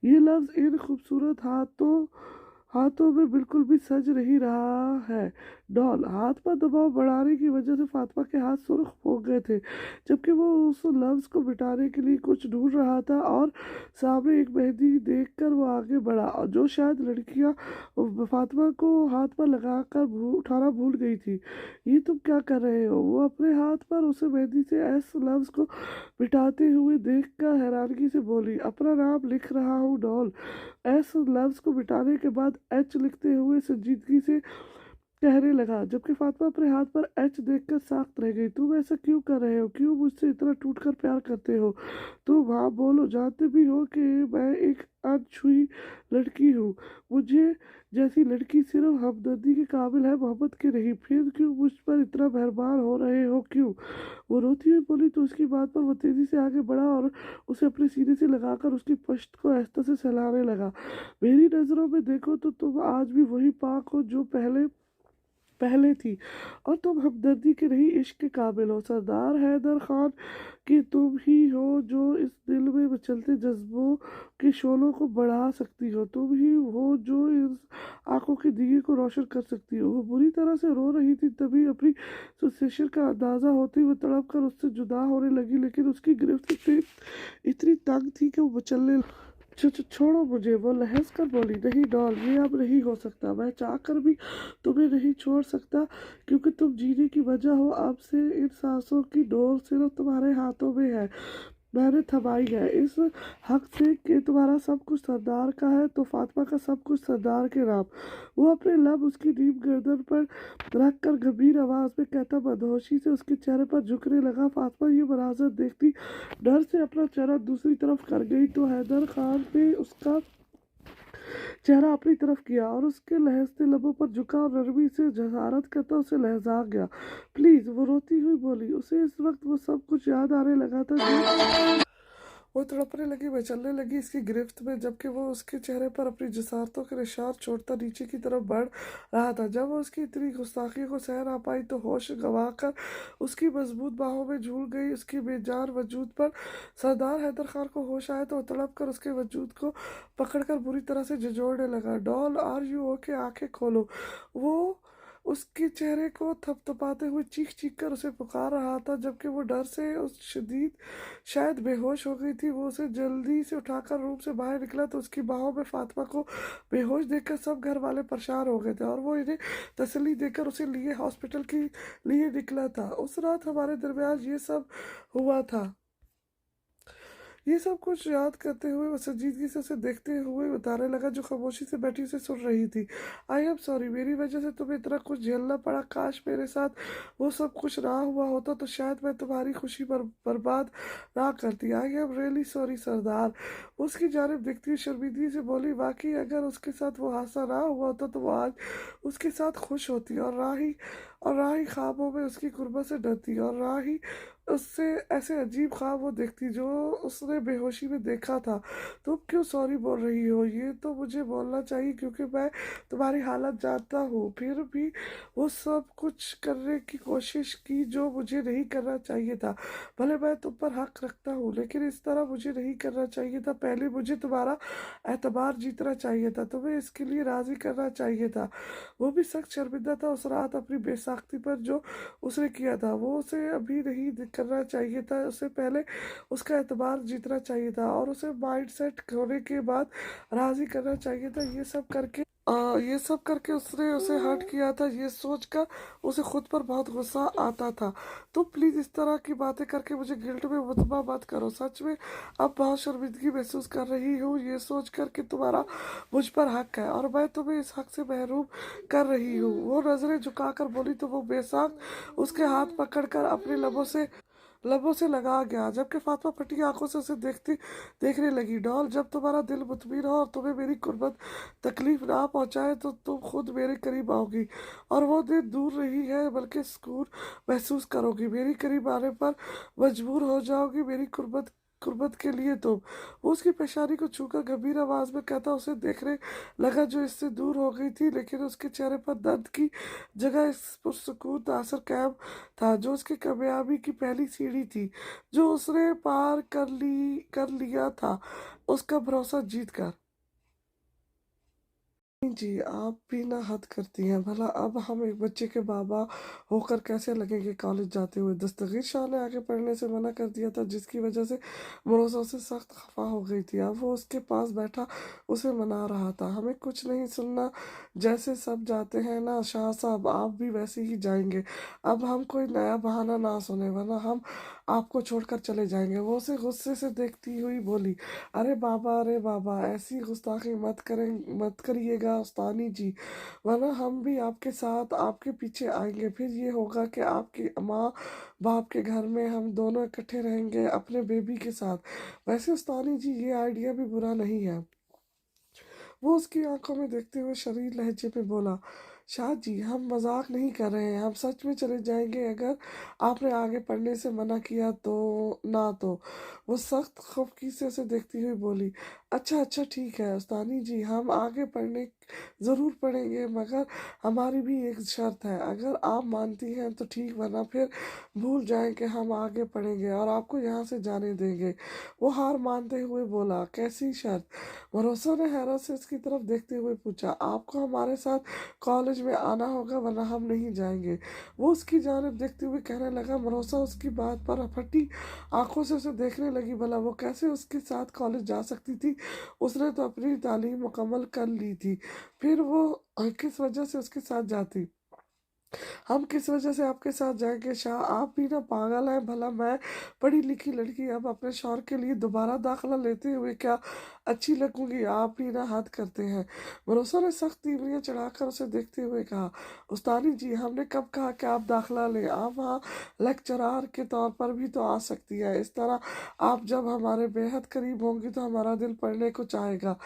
ये लफ्ज इन खूबसूरत हाथों में बिल्कुल भी सज नहीं रहा है। डॉल, हाथ पर दबाव बढ़ाने की वजह से फातिमा के हाथ सुर्ख हो गए थे जबकि वो उस लफ्ज को मिटाने के लिए कुछ ढूंढ रहा था और सामने एक मेहंदी देखकर वो आगे बढ़ा और जो शायद लड़कियां फातिमा को हाथ पर लगाकर उठाना भूल गई थी। ये तुम क्या कर रहे हो? वो अपने हाथ पर उसे मेहंदी से एस लफ्ज को मिटाते हुए देखकर हैरानगी से बोली, अपना नाम लिख रहा हूँ डॉल। एस लफ्ज को मिटाने के बाद एच लिखते हुए संजीदगी से कहने लगा जबकि फातिमा अपने हाथ पर एच देखकर साख्त रह गई। तुम ऐसा क्यों कर रहे हो? क्यों मुझसे इतना टूटकर प्यार करते हो? तुम हाँ बोलो, जानते भी हो कि मैं एक अनछुई लड़की हूँ। मुझे जैसी लड़की सिर्फ हमदर्दी के काबिल है, मोहब्बत के नहीं। फिर क्यों मुझ पर इतना मेहरबान हो रहे हो? क्यों? वो रोती हुई बोली तो उसकी बात पर वो तेजी से आगे बढ़ा और उसे अपने सीने से लगाकर उसकी पश्त को आहिस्ता से सहलाने लगा। मेरी नज़रों में देखो तो तुम आज भी वही पाक हो जो पहले थी, और तुम हमदर्दी के नहीं इश्क के काबिल हो। सरदार हैदर खान कि तुम ही हो जो इस दिल में मचलते जज्बों के शोलों को बढ़ा सकती हो। तुम ही हो जो इस आंखों के दिए को रोशन कर सकती हो। वो बुरी तरह से रो रही थी, तभी अपनी सुसेशन का अंदाजा होते ही वो तड़प कर उससे जुदा होने लगी, लेकिन उसकी गिरफ्त इतनी तंग थी कि वो मचलने छोड़ो मुझे, वो लहज कर बोली। नहीं डॉल, ये अब नहीं हो सकता, मैं चाहकर भी तुम्हें नहीं छोड़ सकता क्योंकि तुम जीने की वजह हो। अब से इन सांसों की डोर सिर्फ तुम्हारे हाथों में है, मैंने थमाई है। इस हक से कि तुम्हारा सब कुछ सरदार का है तो फातिमा का सब कुछ सरदार के नाम। वो अपने लब उसकी नीम गर्दन पर रख कर गंभीर आवाज में कहता मदहोशी से उसके चेहरे पर झुकने लगा। फातिमा ये मनाजर देखती डर से अपना चेहरा दूसरी तरफ कर गई तो हैदर खान ने उसका चेहरा अपनी तरफ किया और उसके लहजते लबों पर झुका और नरमी से जसारत करता उसे लहजा गया। प्लीज, वो रोती हुई बोली। उसे इस वक्त वो सब कुछ याद आने लगा था जो वो तड़पने लगी, मचलने लगी इसकी गिरफ्त में जबकि वो उसके चेहरे पर अपनी जसारतों के निशान छोड़ता नीचे की तरफ बढ़ रहा था। जब वो उसकी इतनी गुस्ताखी को सह ना पाई तो होश गंवाकर उसकी मजबूत बाहों में झूल गई उसकी बेजान वजूद पर। सरदार हैदर खान को होश आया तो वो तड़प कर उसके वजूद को पकड़कर बुरी तरह से झंझोड़ने लगा। Doll, are you okay? आंखें खोलो। वो उसके चेहरे को थपथपाते हुए चीख चीख कर उसे पुकार रहा था जबकि वो डर से उस शदीद शायद बेहोश हो गई थी। वो उसे जल्दी से उठाकर रूम से बाहर निकला तो उसकी बाहों में फातिमा को बेहोश देखकर सब घर वाले परेशान हो गए थे और वो इन्हें तसल्ली देकर उसे लिए हॉस्पिटल के लिए निकला था। उस रात हमारे दरमियान ये सब हुआ था। ये सब कुछ याद करते हुए वो संजीदगी से उसे देखते हुए बताने लगा जो खामोशी से बैठी उसे सुन रही थी। आई एम सॉरी, मेरी वजह से तुम्हें इतना कुछ झेलना पड़ा। काश मेरे साथ वो सब कुछ ना हुआ होता तो शायद मैं तुम्हारी खुशी पर बर्बाद ना करती। आई एम रियली सॉरी सरदार। उसकी जानिब देखती हुई शर्मिंदगी से बोली, वाकई अगर उसके साथ वो हादसा ना हुआ होता तो वो आज उसके साथ खुश होती और राही ख्वाबों में उसकी गुर्बत से डरती और राही उससे ऐसे अजीब ख्वाब वो देखती जो उसने बेहोशी में देखा था। तुम क्यों सॉरी बोल रही हो? ये तो मुझे बोलना चाहिए क्योंकि मैं तुम्हारी हालत जानता हूँ। फिर भी वो सब कुछ करने की कोशिश की जो मुझे नहीं करना चाहिए था। भले मैं तुम पर हक रखता हूँ लेकिन इस तरह मुझे नहीं करना चाहिए था। पहले मुझे तुम्हारा एतबार जीतना चाहिए था, तुम्हें इसके लिए राज़ी करना चाहिए था। वो भी सख्त शर्मिंदा था उस रात अपनी बेसाख्ती पर जो उसने किया था। वो उसे अभी नहीं करना चाहिए था, उसे पहले उसका एतबार जीतना चाहिए था और उसे माइंड सेट होने के बाद राज़ी करना चाहिए था। ये सब करके ये सब करके उसने उसे हर्ट किया था, ये सोचकर उसे खुद पर बहुत गुस्सा आता था। तो प्लीज़ इस तरह की बातें करके मुझे गिल्ट में मुतबा मत करो। सच में अब बहुत शर्मिंदगी महसूस कर रही हूँ, ये सोच कर कि तुम्हारा मुझ पर हक है और मैं तुम्हें इस हक से महरूम कर रही हूँ। वो नजरें झुकाकर बोली तो वो बेसाख्त उसके हाथ पकड़कर अपने लबों से लगा गया, जबकि फातिमा फटी आंखों से उसे देखने लगी। डॉल, जब तुम्हारा दिल मुतमिन हो और तुम्हें मेरी कुर्बत तकलीफ ना पहुंचाए तो तुम खुद मेरे करीब आओगी और वो दिन दूर नहीं है बल्कि सुकून महसूस करोगी। मेरे करीब आने पर मजबूर हो जाओगी मेरी कुर्बत कुर्बत के लिए तुम। वो उसकी पेशानी को छूकर गंभीर आवाज में कहता उसे देखने लगा जो इससे दूर हो गई थी, लेकिन उसके चेहरे पर दर्द की जगह इस पुरसुकून तासर कायम था जो उसकी कामयाबी की पहली सीढ़ी थी, जो उसने पार कर लिया था उसका भरोसा जीत कर। जी, आप भी ना हद करती हैं। भला अब हम एक बच्चे के बाबा होकर कैसे लगेंगे कॉलेज जाते हुए। दस्तगीर शाह ने आगे पढ़ने से मना कर दिया था, जिसकी वजह से मरोसा से सख्त खफा हो गई थी। अब वो उसके पास बैठा उसे मना रहा था। हमें कुछ नहीं सुनना, जैसे सब जाते हैं ना शाह साहब, आप भी वैसे ही जाएंगे। अब हम कोई नया बहाना ना सुने, वरना हम आपको छोड़कर चले जाएंगे। वो उसे गुस्से से देखती हुई बोली, अरे बाबा, ऐसी गुस्ताखी मत करिएगा उस्तानी जी, वरना हम भी आपके साथ आपके पीछे आएंगे। फिर ये होगा कि आपकी माँ बाप के घर में हम दोनों इकट्ठे रहेंगे अपने बेबी के साथ। वैसे उस्तानी जी, ये आइडिया भी बुरा नहीं है। वो उसकी आंखों में देखते हुए शरीर लहजे में बोला, शाह जी, हम मजाक नहीं कर रहे हैं, हम सच में चले जाएंगे अगर आपने आगे पढ़ने से मना किया तो। ना तो। वो सख्त खफगी से उसे देखती हुई बोली, अच्छा अच्छा ठीक है उस्तानी जी, हम आगे पढ़ने ज़रूर पढ़ेंगे, मगर हमारी भी एक शर्त है। अगर आप मानती हैं तो ठीक, वरना फिर भूल जाएं कि हम आगे पढ़ेंगे और आपको यहाँ से जाने देंगे। वो हार मानते हुए बोला, कैसी शर्त? भरोसा ने हैरत से इसकी तरफ देखते हुए पूछा, आपको हमारे साथ कॉलेज में आना होगा, वरना हम नहीं जाएंगे। वो उसकी जानिब देखते हुए कहने लगा। भरोसा उसकी बात पर फटी आंखों से उसे देखने लगी। भला वो कैसे उसके साथ कॉलेज जा सकती थी? उसने तो अपनी तालीम मुकम्मल कर ली थी, फिर वो किस वजह से उसके साथ जाती? हम किस वजह से आपके साथ जाएंगे शाह? आप भी ना पागल हैं। भला मैं पढ़ी लिखी लड़की अब अपने शौहर के लिए दोबारा दाखिला लेते हुए क्या अच्छी लगूंगी? आप भी ना हद करते हैं। भरोसा ने सख्त तीवरियां चढ़ाकर उसे देखते हुए कहा, उस्तानी जी, हमने कब कहा कि आप दाखिला लें? आप वहाँ लेक्चरार के तौर पर भी तो आ सकती है। इस तरह आप जब हमारे बेहद करीब होंगी तो हमारा दिल पढ़ने को चाहेगा।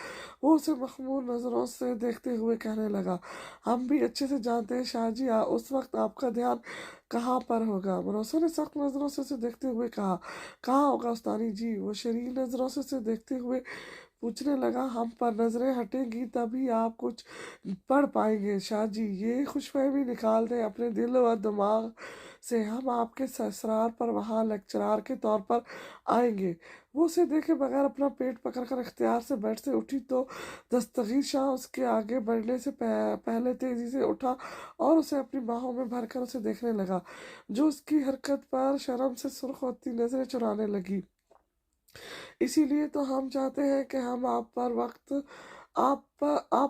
वो उसे मखमूर नजरों से देखते हुए कहने लगा, हम भी अच्छे से जानते हैं शाह जी, उस वक्त आपका ध्यान कहाँ पर होगा? भरोसा ने सख्त नजरों से उसे देखते हुए कहा, कहाँ होगा उस्तानी जी? वो शरीर नजरों से उसे देखते हुए पूछने लगा, हम पर नजरें हटेंगी तभी आप कुछ पढ़ पाएंगे शाह जी। ये खुशफहमी निकाल दें अपने दिल और दिमाग से, हम आपके ससुराल पर वहाँ लेक्चरार के तौर पर आएंगे। वो उसे देखे बगैर अपना पेट पकड़कर इख्तियार से बेड से उठी तो दस्तगीर शाह उसके आगे बढ़ने से पहले तेजी से उठा और उसे अपनी बाहों में भरकर उसे देखने लगा, जो उसकी हरकत पर शर्म से सुर्ख होती नजरें चुराने लगी। इसीलिए तो हम चाहते हैं कि हम आप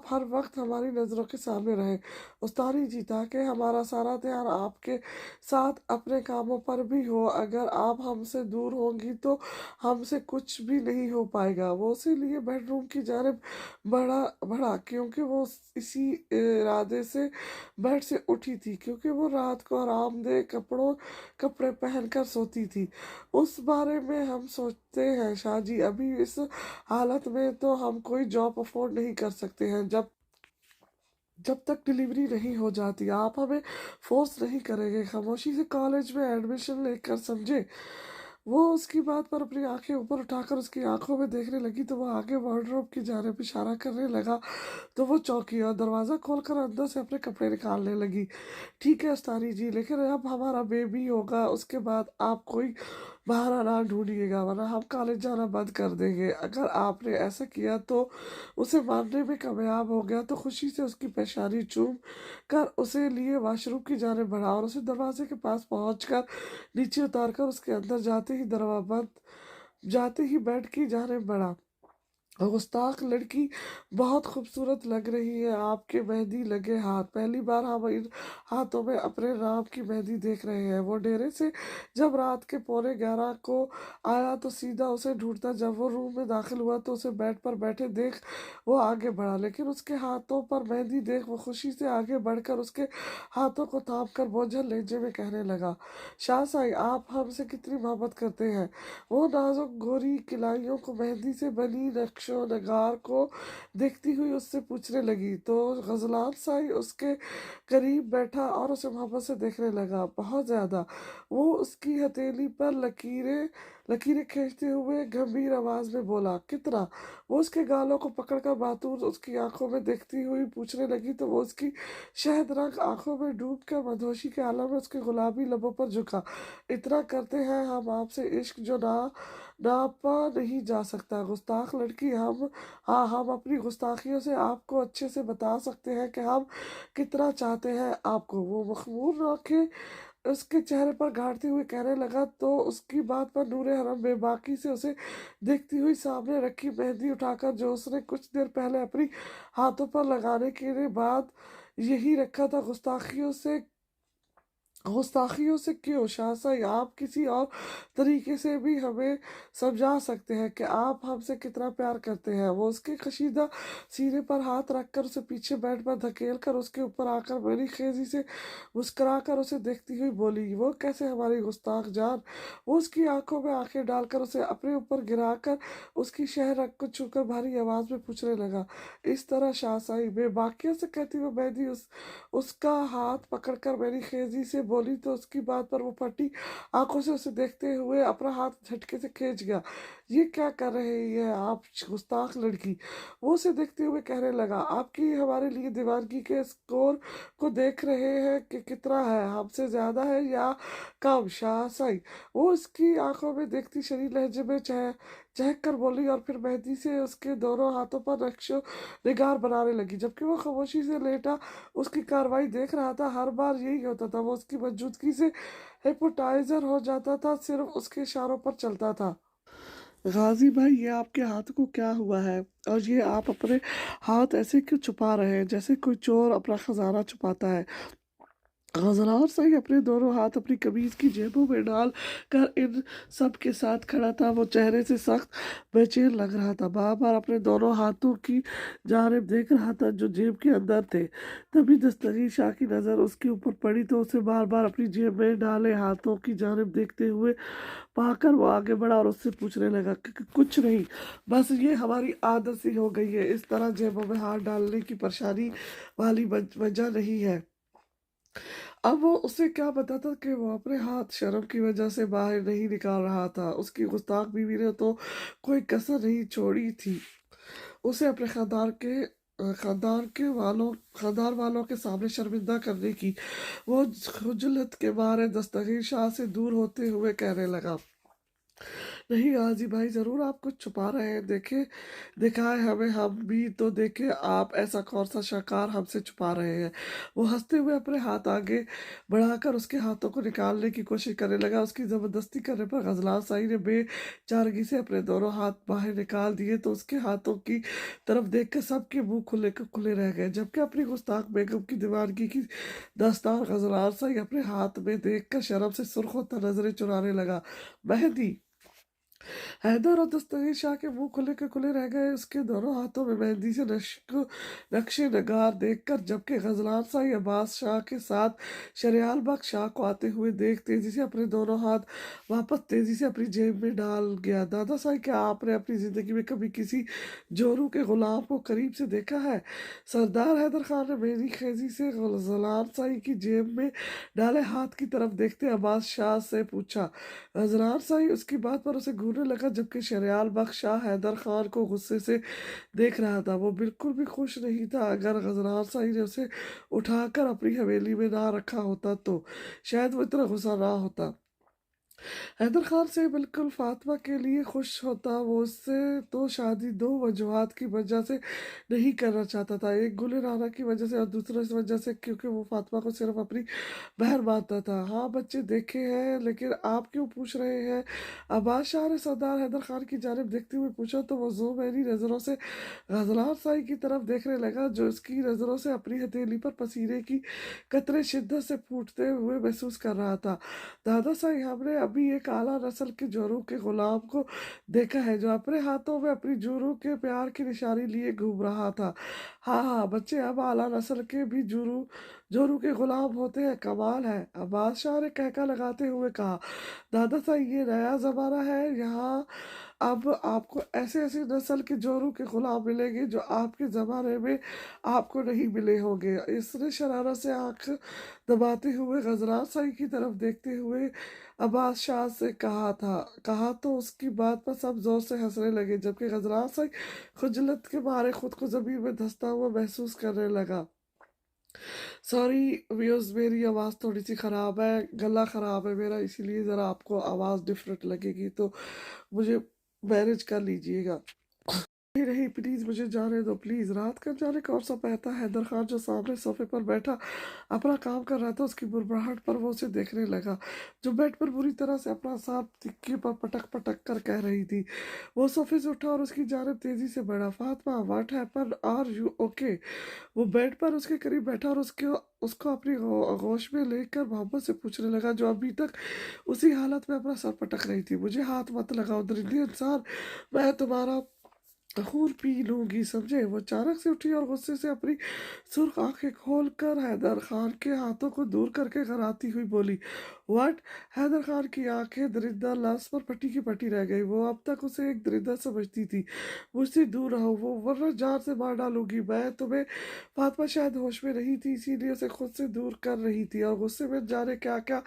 हर वक्त हमारी नज़रों के सामने रहें उस्तानी जी, ताकि हमारा सारा ध्यान आपके साथ अपने कामों पर भी हो। अगर आप हमसे दूर होंगी तो हमसे कुछ भी नहीं हो पाएगा। वो उसी लिए बेडरूम की जानिब बढ़ा बढ़ा क्योंकि वो इसी इरादे से बेड से उठी थी, क्योंकि वो रात को आरामदेह कपड़े पहनकर सोती थी। उस बारे में हम सोचते हैं शाह जी। अभी इस हालत में तो हम कोई जॉब अफोर्ड नहीं कर सकते हैं जब तक डिलीवरी नहीं हो जाती। आप हमें फोर्स नहीं करेंगे, खामोशी से कॉलेज में एडमिशन लेकर समझे? वो उसकी बात पर अपनी आंखें ऊपर उठाकर उसकी आंखों में देखने लगी तो वो आगे वार्डरोब की जानिब इशारा करने लगा तो वो चौंकी और दरवाज़ा खोलकर अंदर से अपने कपड़े निकालने लगी। ठीक है उस्तानी जी, लेकिन अब हमारा बेबी होगा, उसके बाद आप कोई बहाना ना ढूंढिएगा, वरना हम कॉलेज जाना बंद कर देंगे। अगर आपने ऐसा किया तो उसे मारने में कामयाब हो गया तो खुशी से उसकी पेशानी चूम कर उसे लिए वाशरूम की जाने बढ़ा और उसे दरवाजे के पास पहुंचकर नीचे उतार कर उसके अंदर जाते ही बेड की जाने बढ़ा। गुस्ताख लड़की बहुत खूबसूरत लग रही है, आपके मेहंदी लगे हाथ। पहली बार हम इन हाथों में अपने नाम की मेहंदी देख रहे हैं। वो डेरे से जब रात के 11:15 को आया तो सीधा उसे ढूंढता। जब वो रूम में दाखिल हुआ तो उसे बेड पर बैठे देख वो आगे बढ़ा, लेकिन उसके हाथों पर मेहंदी देख वो खुशी से आगे बढ़कर उसके हाथों को थाम कर बोझल लहजे में कहने लगा, शाह साई, आप हमसे कितनी मोहब्बत करते हैं। वो नाजुक गोरी किलाइयों को मेहंदी से बनी नक्शो नगार को देखती हुई उससे पूछने लगी तो गजलान साई उसके करीब बैठा और उसे मोहब्बत से देखने लगा, बहुत ज्यादा। वो उसकी हथेली पर लकीरें लकीरें खींचते हुए गंभीर आवाज में बोला, कितना। वो उसके गालों को पकड़कर बातून उसकी आंखों में देखती हुई पूछने लगी तो वो उसकी शहद रंग आंखों में डूब कर मधोशी के आलम में उसके गुलाबी लबों पर झुका। इतना करते हैं हम आपसे इश्क जो नापा नहीं जा सकता। गुस्ताख लड़की, हम हाँ, हम अपनी गुस्ताखियों से आपको अच्छे से बता सकते हैं कि हम कितना चाहते हैं आपको। वो मखमूर आंखें उसके चेहरे पर गाड़ते हुए कहने लगा तो उसकी बात पर नूरे हरम बेबाकी से उसे देखती हुई सामने रखी मेहंदी उठाकर जो उसने कुछ देर पहले अपनी हाथों पर लगाने के बाद यही रखा था, गुस्ताखियों से क्यों शाहसाई, आप किसी और तरीके से भी हमें समझा सकते हैं कि आप हमसे कितना प्यार करते हैं। वो उसके कशीदा सीने पर हाथ रखकर उसे पीछे बेड पर धकेल कर उसके ऊपर आकर बड़ी खेजी से मुस्कुरा कर उसे देखती हुई बोली, वो कैसे हमारी गुस्ताख जान। वो उसकी आंखों में आंखें डालकर उसे अपने ऊपर गिराकर उसकी शह रग को छूकर भारी आवाज में पूछने लगा, इस तरह शाहसाई बेबाकियों से कहती वो मेहंदी उसका हाथ पकड़कर मेरी खेजी से बोली तो उसकी बात पर वो फटी आंखों से उसे देखते हुए अपना हाथ झटके से खींच गया। ये क्या कर रही है आप गुस्ताख लड़की। वो उसे देखते हुए कहने लगा, आपकी हमारे लिए दीवानगी के स्कोर को देख रहे हैं कि कितना है, हमसे ज्यादा है या कम शाहसाई। वो उसकी आंखों में देखती शरीर लहजे में चहक कर बोली और फिर मेहंदी से उसके दोनों हाथों पर नक्शो निगार बनाने लगी। जबकि वो खामोशी से लेटा उसकी कार्रवाई देख रहा था। हर बार यही होता था, वो उसकी मौजूदगी से हिप्नोटाइजर हो जाता था, सिर्फ उसके इशारों पर चलता था। गाजी भाई, ये आपके हाथ को क्या हुआ है और ये आप अपने हाथ ऐसे क्यों छुपा रहे हैं जैसे कोई चोर अपना खजाना छुपाता है। गजरार सही अपने दोनों हाथ अपनी कमीज की जेबों में डाल कर इन सब के साथ खड़ा था। वो चेहरे से सख्त बेचैन लग रहा था, बार बार अपने दोनों हाथों की जानिब देख रहा था जो जेब के अंदर थे। तभी दस्तगीर शाह की नज़र उसके ऊपर पड़ी तो उसे बार बार अपनी जेब में डाले हाथों की जानिब देखते हुए पाकर वो आगे बढ़ा और उससे पूछने लगा कि कुछ नहीं, बस ये हमारी आदत सी हो गई है, इस तरह जेबों में हाथ डालने की परेशानी वाली वजह नहीं है। अब वो उसे क्या पता था कि वो अपने हाथ शर्म की वजह से बाहर नहीं निकाल रहा था। उसकी गुस्ताख बीवी ने तो कोई कसर नहीं छोड़ी थी उसे अपने खानदान वालों के सामने शर्मिंदा करने की। वो खुजलत के मारे दस्तगीर शाह से दूर होते हुए कहने लगा, नहीं गाजी भाई, जरूर आप कुछ छुपा रहे हैं, देखे दिखाए हमें, हम भी तो देखे आप ऐसा कौन सा शिकार हमसे छुपा रहे हैं। वो हंसते हुए अपने हाथ आगे बढ़ाकर उसके हाथों को निकालने की कोशिश करने लगा। उसकी जबरदस्ती करने पर गजलान साई ने बेचारगी से अपने दोनों हाथ बाहर निकाल दिए तो उसके हाथों की तरफ देखकर सबके मुंह खुले के खुले रह गए। जबकि अपनी गुस्ताख बेगम की दीवानगी की दास्तान गजलान साई अपने हाथ में देखकर शर्म से सुर्ख होता नजरें चुराने लगा। मेहंदी। हैदर और दस्तगीर शाह के मुंह खुले के खुले रह गए। उसके दोनों हाथों में मेहंदी से नक्शे नगार देखकर। जबकि गजलान शाही अब्बास शाह के साथ शरियाल बख्श शाह को आते हुए देख तेजी से अपने दोनों हाथ वापस तेजी से अपनी जेब में डाल गया। दादा साहब, क्या आपने अपनी जिंदगी में कभी किसी जोरू के गुलाम को करीब से देखा है। सरदार हैदर खान ने मेरी खेजी से गजलान शाही की जेब में डाले हाथ की तरफ देखते अब्बास शाह से पूछा। गजरान शाही उसकी बात पर उसे घूरने लगा, जबकि शरियाल बख्श शाह हैदर खान को गुस्से से देख रहा था। वो बिल्कुल भी खुश नहीं था। अगर गजरान शाही ने उसे उठाकर अपनी हवेली में ना रखा होता तो शायद वो इतना गुस्सा ना होता। हैदर खान से बिल्कुल फातिमा के लिए खुश होता। वो उससे तो शादी दो वजूहात की वजह से नहीं करना चाहता था, एक गुल राना की वजह से और दूसरा इस वजह से क्योंकि वो फातिमा को सिर्फ अपनी बहन मानता था। हाँ बच्चे देखे हैं, लेकिन आप क्यों पूछ रहे हैं? अब्बास शाह ने सरदार हैदर खान की जानिब देखते हुए पूछा तो वो जो मेरी नज़रों से गजलान साई की तरफ देखने लगा, जो उसकी नज़रों से अपनी हथेली पर पसीने की कतरे शिद्दत से फूटते हुए महसूस कर रहा था। दादा साईं, हमने अभी एक आला नस्ल के जोरू के गुलाम को देखा है जो अपने हाथों में अपनी जोरू के प्यार की निशानी लिए घूम रहा था। हाँ हाँ बच्चे, अब आला नस्ल के भी जोरू जोरू के गुलाम होते हैं, कमाल है, अब्बास शाह ने कहका लगाते हुए कहा। दादा साईं, ये नया जमाना है, यहाँ अब आपको ऐसे ऐसे नस्ल के जोरू के गुलाम मिलेंगे जो आपके जमाने में आपको नहीं मिले होंगे। इसने शरारत से आंख दबाते हुए गजरात साई की तरफ देखते हुए अब्बास शाह से कहा तो उसकी बात पर सब जोर से हंसने लगे, जबकि गजरात साई खुजलत के मारे खुद को जमीन में धंसता हुआ महसूस करने लगा। सॉरी व्यूअर्स, मेरी आवाज़ थोड़ी सी ख़राब है, गला ख़राब है मेरा, इसीलिए ज़रा आपको आवाज़ डिफरेंट लगेगी, तो मुझे मैनेज कर लीजिएगा। नहीं नहीं प्लीज मुझे जाने दो प्लीज। रात का जाने कौन सा पहता हैदर खान जो सामने सोफे पर बैठा अपना काम कर रहा था, उसकी बुरबुराहट पर वो उसे देखने लगा, जो बेड पर बुरी तरह से अपना सांप तिक्के पर पटक पटक कर कह रही थी। वो सोफे से उठा और उसकी जानिब तेजी से बढ़ा। Fatima, what happened, are you okay? वो बेड पर उसके करीब बैठा और उसके उसको अपनी आगोश में लेकर मोहब्बत से पूछने लगा, जो अभी तक उसी हालत में अपना सर पटक रही थी। मुझे हाथ मत लगाओ दरिंदे इंसान, मैं तुम्हारा खून पी लूंगी, समझे? वो अचानक से उठी और गुस्से से अपनी सुर्ख आंखें खोलकर हैदर खान के हाथों को दूर करके कराती हुई बोली, व्हाट? हैदर खान की आंखें दरिंदा लाश पर पट्टी की पट्टी रह गई। वो अब तक उसे एक दरिंदा समझती थी। मुझसे दूर रहो, वो वरना जान से मार डालूंगी मैं तुम्हें। फातिमा शायद होश में नहीं थी, इसीलिए उसे खुद से दूर कर रही थी और गुस्से में जाने क्या क्या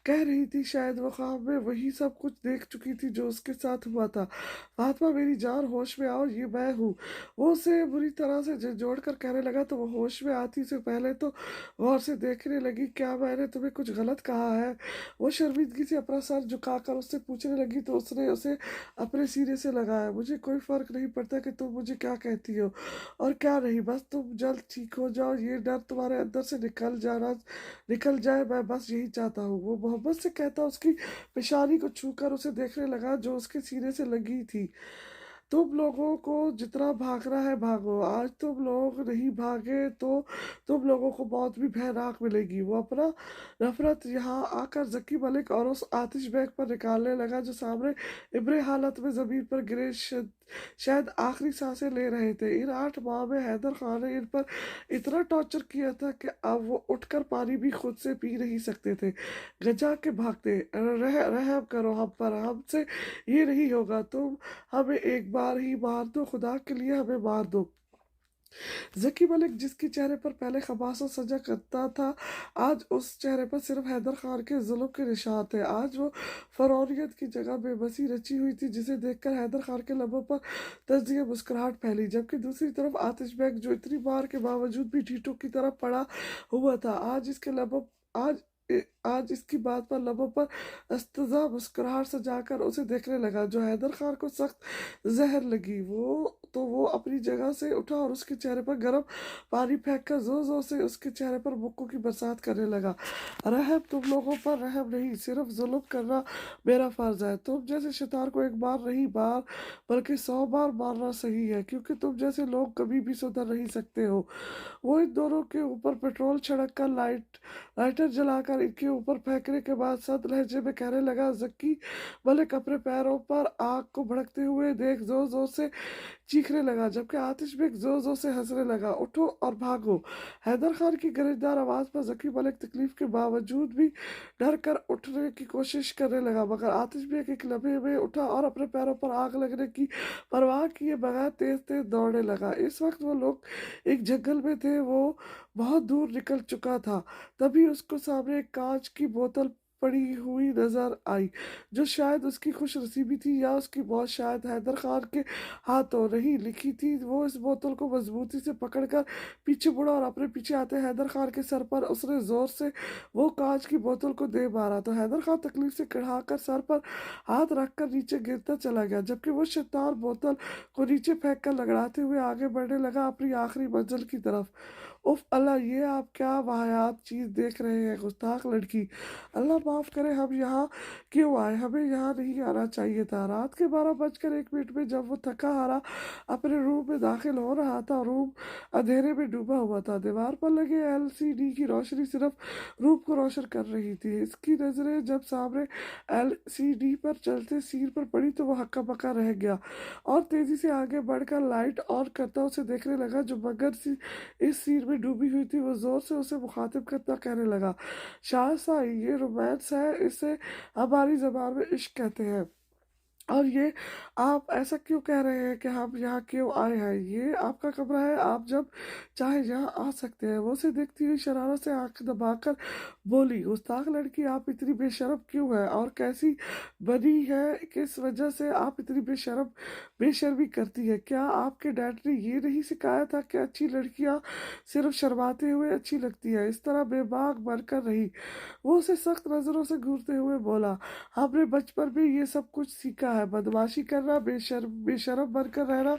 कह रही थी। शायद वो ख्वाब में वही सब कुछ देख चुकी थी जो उसके साथ हुआ था। फातिमा मेरी जान, होश में आओ, ये मैं हूँ। वो उसे बुरी तरह से झंझोड़ कर कहने लगा, तो वो होश में आती से पहले तो गौर से देखने लगी, क्या मैंने तुम्हें कुछ गलत कहा है? वो शर्मिंदगी से अपना सर झुकाकर उससे पूछने लगी, तो उसने उसे अपने सीने से लगाया। मुझे कोई फर्क नहीं पड़ता कि तुम मुझे क्या कहती हो और क्या नहीं, बस तुम जल्द ठीक हो जाओ, ये डर तुम्हारे अंदर से निकल जाए, मैं बस यही चाहता हूँ। वो मोहब्बत से कहता उसकी पेशानी को छूकर उसे देखने लगा जो उसके सीने से लगी थी। तुम लोगों को जितना भागना है भागो, आज तुम लोग नहीं भागे तो तुम लोगों को मौत भी भयानक मिलेगी। वो अपना नफरत यहाँ आकर जकी मलिक और उस आतिश बैग पर निकालने लगा जो सामने इब्रे हालत में जमीन पर गिरे शायद आखिरी सांसें ले रहे थे। इन 8 माह में हैदर खान ने इन पर इतना टॉर्चर किया था कि अब वो उठकर पानी भी खुद से पी नहीं सकते थे। गजा के भागते, रहम करो हम पर, हमसे ये नहीं होगा, तुम हमें एक बार ही मार दो, खुदा के लिए हमें मार दो। जकी मलिक जिसके चेहरे पर पहले खबासा सजा करता था, आज उस चेहरे पर सिर्फ हैदर खान के जुल्म के निशान थे। आज वो फरौनियत की जगह बेबसी रची हुई थी, जिसे देखकर हैदर खान के लबों पर तज्जिए मुस्कुराहट फैली, जबकि दूसरी तरफ आतिश बेग जो इतनी मार के बावजूद भी ढीठों की तरफ पड़ा हुआ था, आज आज इसकी बात पर लबों पर अस्तजा मुस्कुराहट सजाकर उसे देखने लगा, जो हैदर खान को सख्त जहर लगी। वो अपनी जगह से उठा और उसके चेहरे पर गर्म पानी फेंककर जोर जोर से उसके चेहरे पर मुक्कों की बरसात करने लगा। रहम तुम लोगों पर रहम नहीं, सिर्फ जुल्म करना मेरा फर्ज है। तुम जैसे शैतान को एक बार नहीं बार बल्कि 100 बार मारना सही है, क्योंकि तुम जैसे लोग कभी भी सुधर नहीं सकते हो। वो इन दोनों के ऊपर पेट्रोल छिड़क कर लाइटर जलाकर इनके ऊपर फेंकने के बाद सख्त लहजे में कहने लगा, जक्की मलिक अपने पैरों पर आग को भड़कते हुए देख जोर जोर से चीखने लगा, जबकि आतिश बेग जोर जोर से हंसने लगा, उठो और भागो। हैदर खान की गरजदार आवाज पर जकी मलिक तकलीफ के बावजूद भी डर कर उठने की कोशिश करने लगा, मगर आतिश बेग एक लम्हे में उठा और अपने पैरों पर आग लगने की परवाह किए बगैर तेज तेज दौड़ने लगा। इस वक्त वो लोग एक जंगल में थे, वो बहुत दूर निकल चुका था। तभी उसको सामने एक कांच की बोतल पड़ी हुई नजर आई, जो शायद उसकी खुश नसीबी थी या उसकी मौत शायद हैदर खान के हाथों नहीं लिखी थी। वो इस बोतल को मजबूती से पकड़कर पीछे मुड़ा और अपने पीछे आते हैदर खान के सर पर उसने जोर से वो कांच की बोतल को दे मारा, तो हैदर खान तकलीफ से किड़ाकर सर पर हाथ रखकर नीचे गिरता चला गया, जबकि वो शैतान बोतल को नीचे फेंक कर लगड़ाते हुए आगे बढ़ने लगा अपनी आखिरी मंजिल की तरफ। उफ अल्लाह, ये आप क्या वाहियात चीज़ देख रहे हैं, गुस्ताख लड़की। अल्लाह माफ़ करे, हम यहाँ क्यों आए, हमें यहाँ नहीं आना चाहिए था। रात के 12:01 में जब वो थका हारा अपने रूम में दाखिल हो रहा था, रूम अंधेरे में डूबा हुआ था। दीवार पर लगे एलसीडी की रोशनी सिर्फ रूम को रोशन कर रही थी। इसकी नज़रें जब सामने एलसीडी पर चलते सीन पर पड़ी तो वो हक्का बक्का रह गया और तेजी से आगे बढ़कर लाइट ऑन करता उसे देखने लगा, जो मगर सी इस सीन में डूबी हुई थी। वो जोर से उसे मुखातिब करता कहने लगा, शाह, ये रोमांस है, इसे हमारी जबान में इश्क कहते हैं। और ये आप ऐसा क्यों कह रहे हैं कि हम यहाँ क्यों आए हैं? ये आपका कमरा है, आप जब चाहे यहाँ आ सकते हैं। वो उसे देखती हुई शरारत से आंख दबाकर बोली, गुस्ताख लड़की, आप इतनी बेशर्म क्यों है और कैसी बनी है, किस वजह से आप इतनी बेशर्मी करती है? क्या आपके डैड ने ये नहीं सिखाया था कि अच्छी लड़कियाँ सिर्फ शर्माते हुए अच्छी लगती है? इस तरह बेबाक बनकर रही। वो उसे सख्त नजरों से घूरते हुए बोला, हमने बचपन में ये सब कुछ सीखा है, बदमाशी करना, बेशर्म बनकर रहना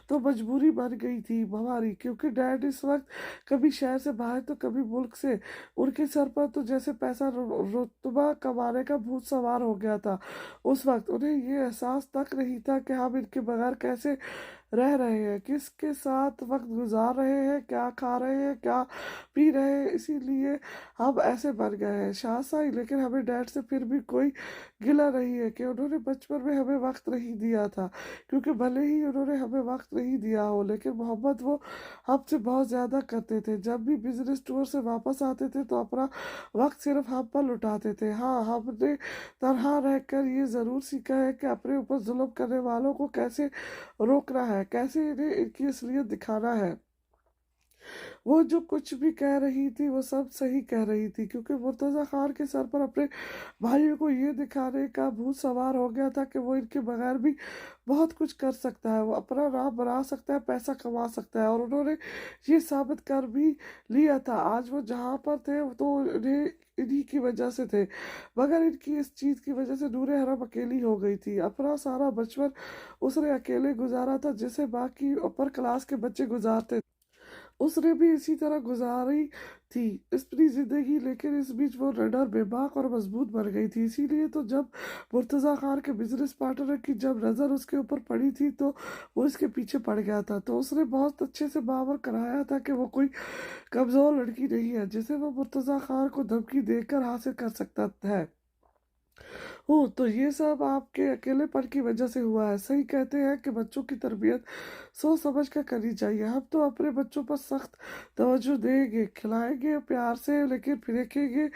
तो मजबूरी बन गई थी हमारी, क्योंकि डैड इस वक्त कभी शहर से बाहर तो कभी मुल्क से। उनके सर पर तो जैसे पैसा रुतबा कमाने का भूत सवार हो गया था। उस वक्त उन्हें ये एहसास तक नहीं था कि हम इनके बगैर कैसे रह रहे हैं, किसके साथ वक्त गुजार रहे हैं, क्या खा रहे हैं, क्या पी रहे हैं। इसीलिए हम ऐसे बन गए हैं शाहसाई। लेकिन हमें डैड से फिर भी कोई गिला नहीं है कि उन्होंने बचपन में हमें वक्त नहीं दिया था, क्योंकि भले ही उन्होंने हमें वक्त नहीं दिया हो, लेकिन मोहब्बत वो हमसे बहुत ज़्यादा करते थे। जब भी बिजनेस टूर से वापस आते थे तो अपना वक्त सिर्फ हम पर लुटाते थे। हाँ, हमने तनहा रहकर ये ज़रूर सीखा है कि अपने ऊपर जुल्म करने वालों को कैसे रोकना है, कैसे इन्हें इनकी असलियत दिखाना है। वो जो कुछ भी कह रही थी वो सब सही कह रही थी, क्योंकि मुर्तज़ा खान के सर पर अपने भाइयों को ये दिखाने का भूत सवार हो गया था कि वो इनके बगैर भी बहुत कुछ कर सकता है, वो अपना नाम बना सकता है, पैसा कमा सकता है। और उन्होंने ये साबित कर भी लिया था। आज वो जहाँ पर थे तो उन्हें इन्हीं की वजह से थे, मगर इनकी इस चीज़ की वजह से नूरे हरम अकेली हो गई थी। अपना सारा बचपन उसने अकेले गुजारा था, जैसे बाकी अपर क्लास के बच्चे गुजारते। उसने भी इसी तरह गुजारी थी अपनी जिंदगी, लेकिन इस बीच वो रडर बेबाक और मजबूत बन गई थी। इसीलिए तो जब मुर्तज़ा खान के बिजनेस पार्टनर की जब नज़र उसके ऊपर पड़ी थी तो वो इसके पीछे पड़ गया था। तो उसने बहुत अच्छे से बावर कराया था कि वो कोई कमज़ोर लड़की नहीं है जिसे वो मुर्तज़ा खान को धमकी देकर हासिल कर सकता है। हूँ, तो ये सब आपके अकेलेपन की वजह से हुआ है। सही कहते हैं कि बच्चों की तरबियत सोच समझ कर करनी चाहिए। हम तो अपने बच्चों पर सख्त तवज्जो देंगे, खिलाएंगे प्यार से, लेकिन फिरेंगे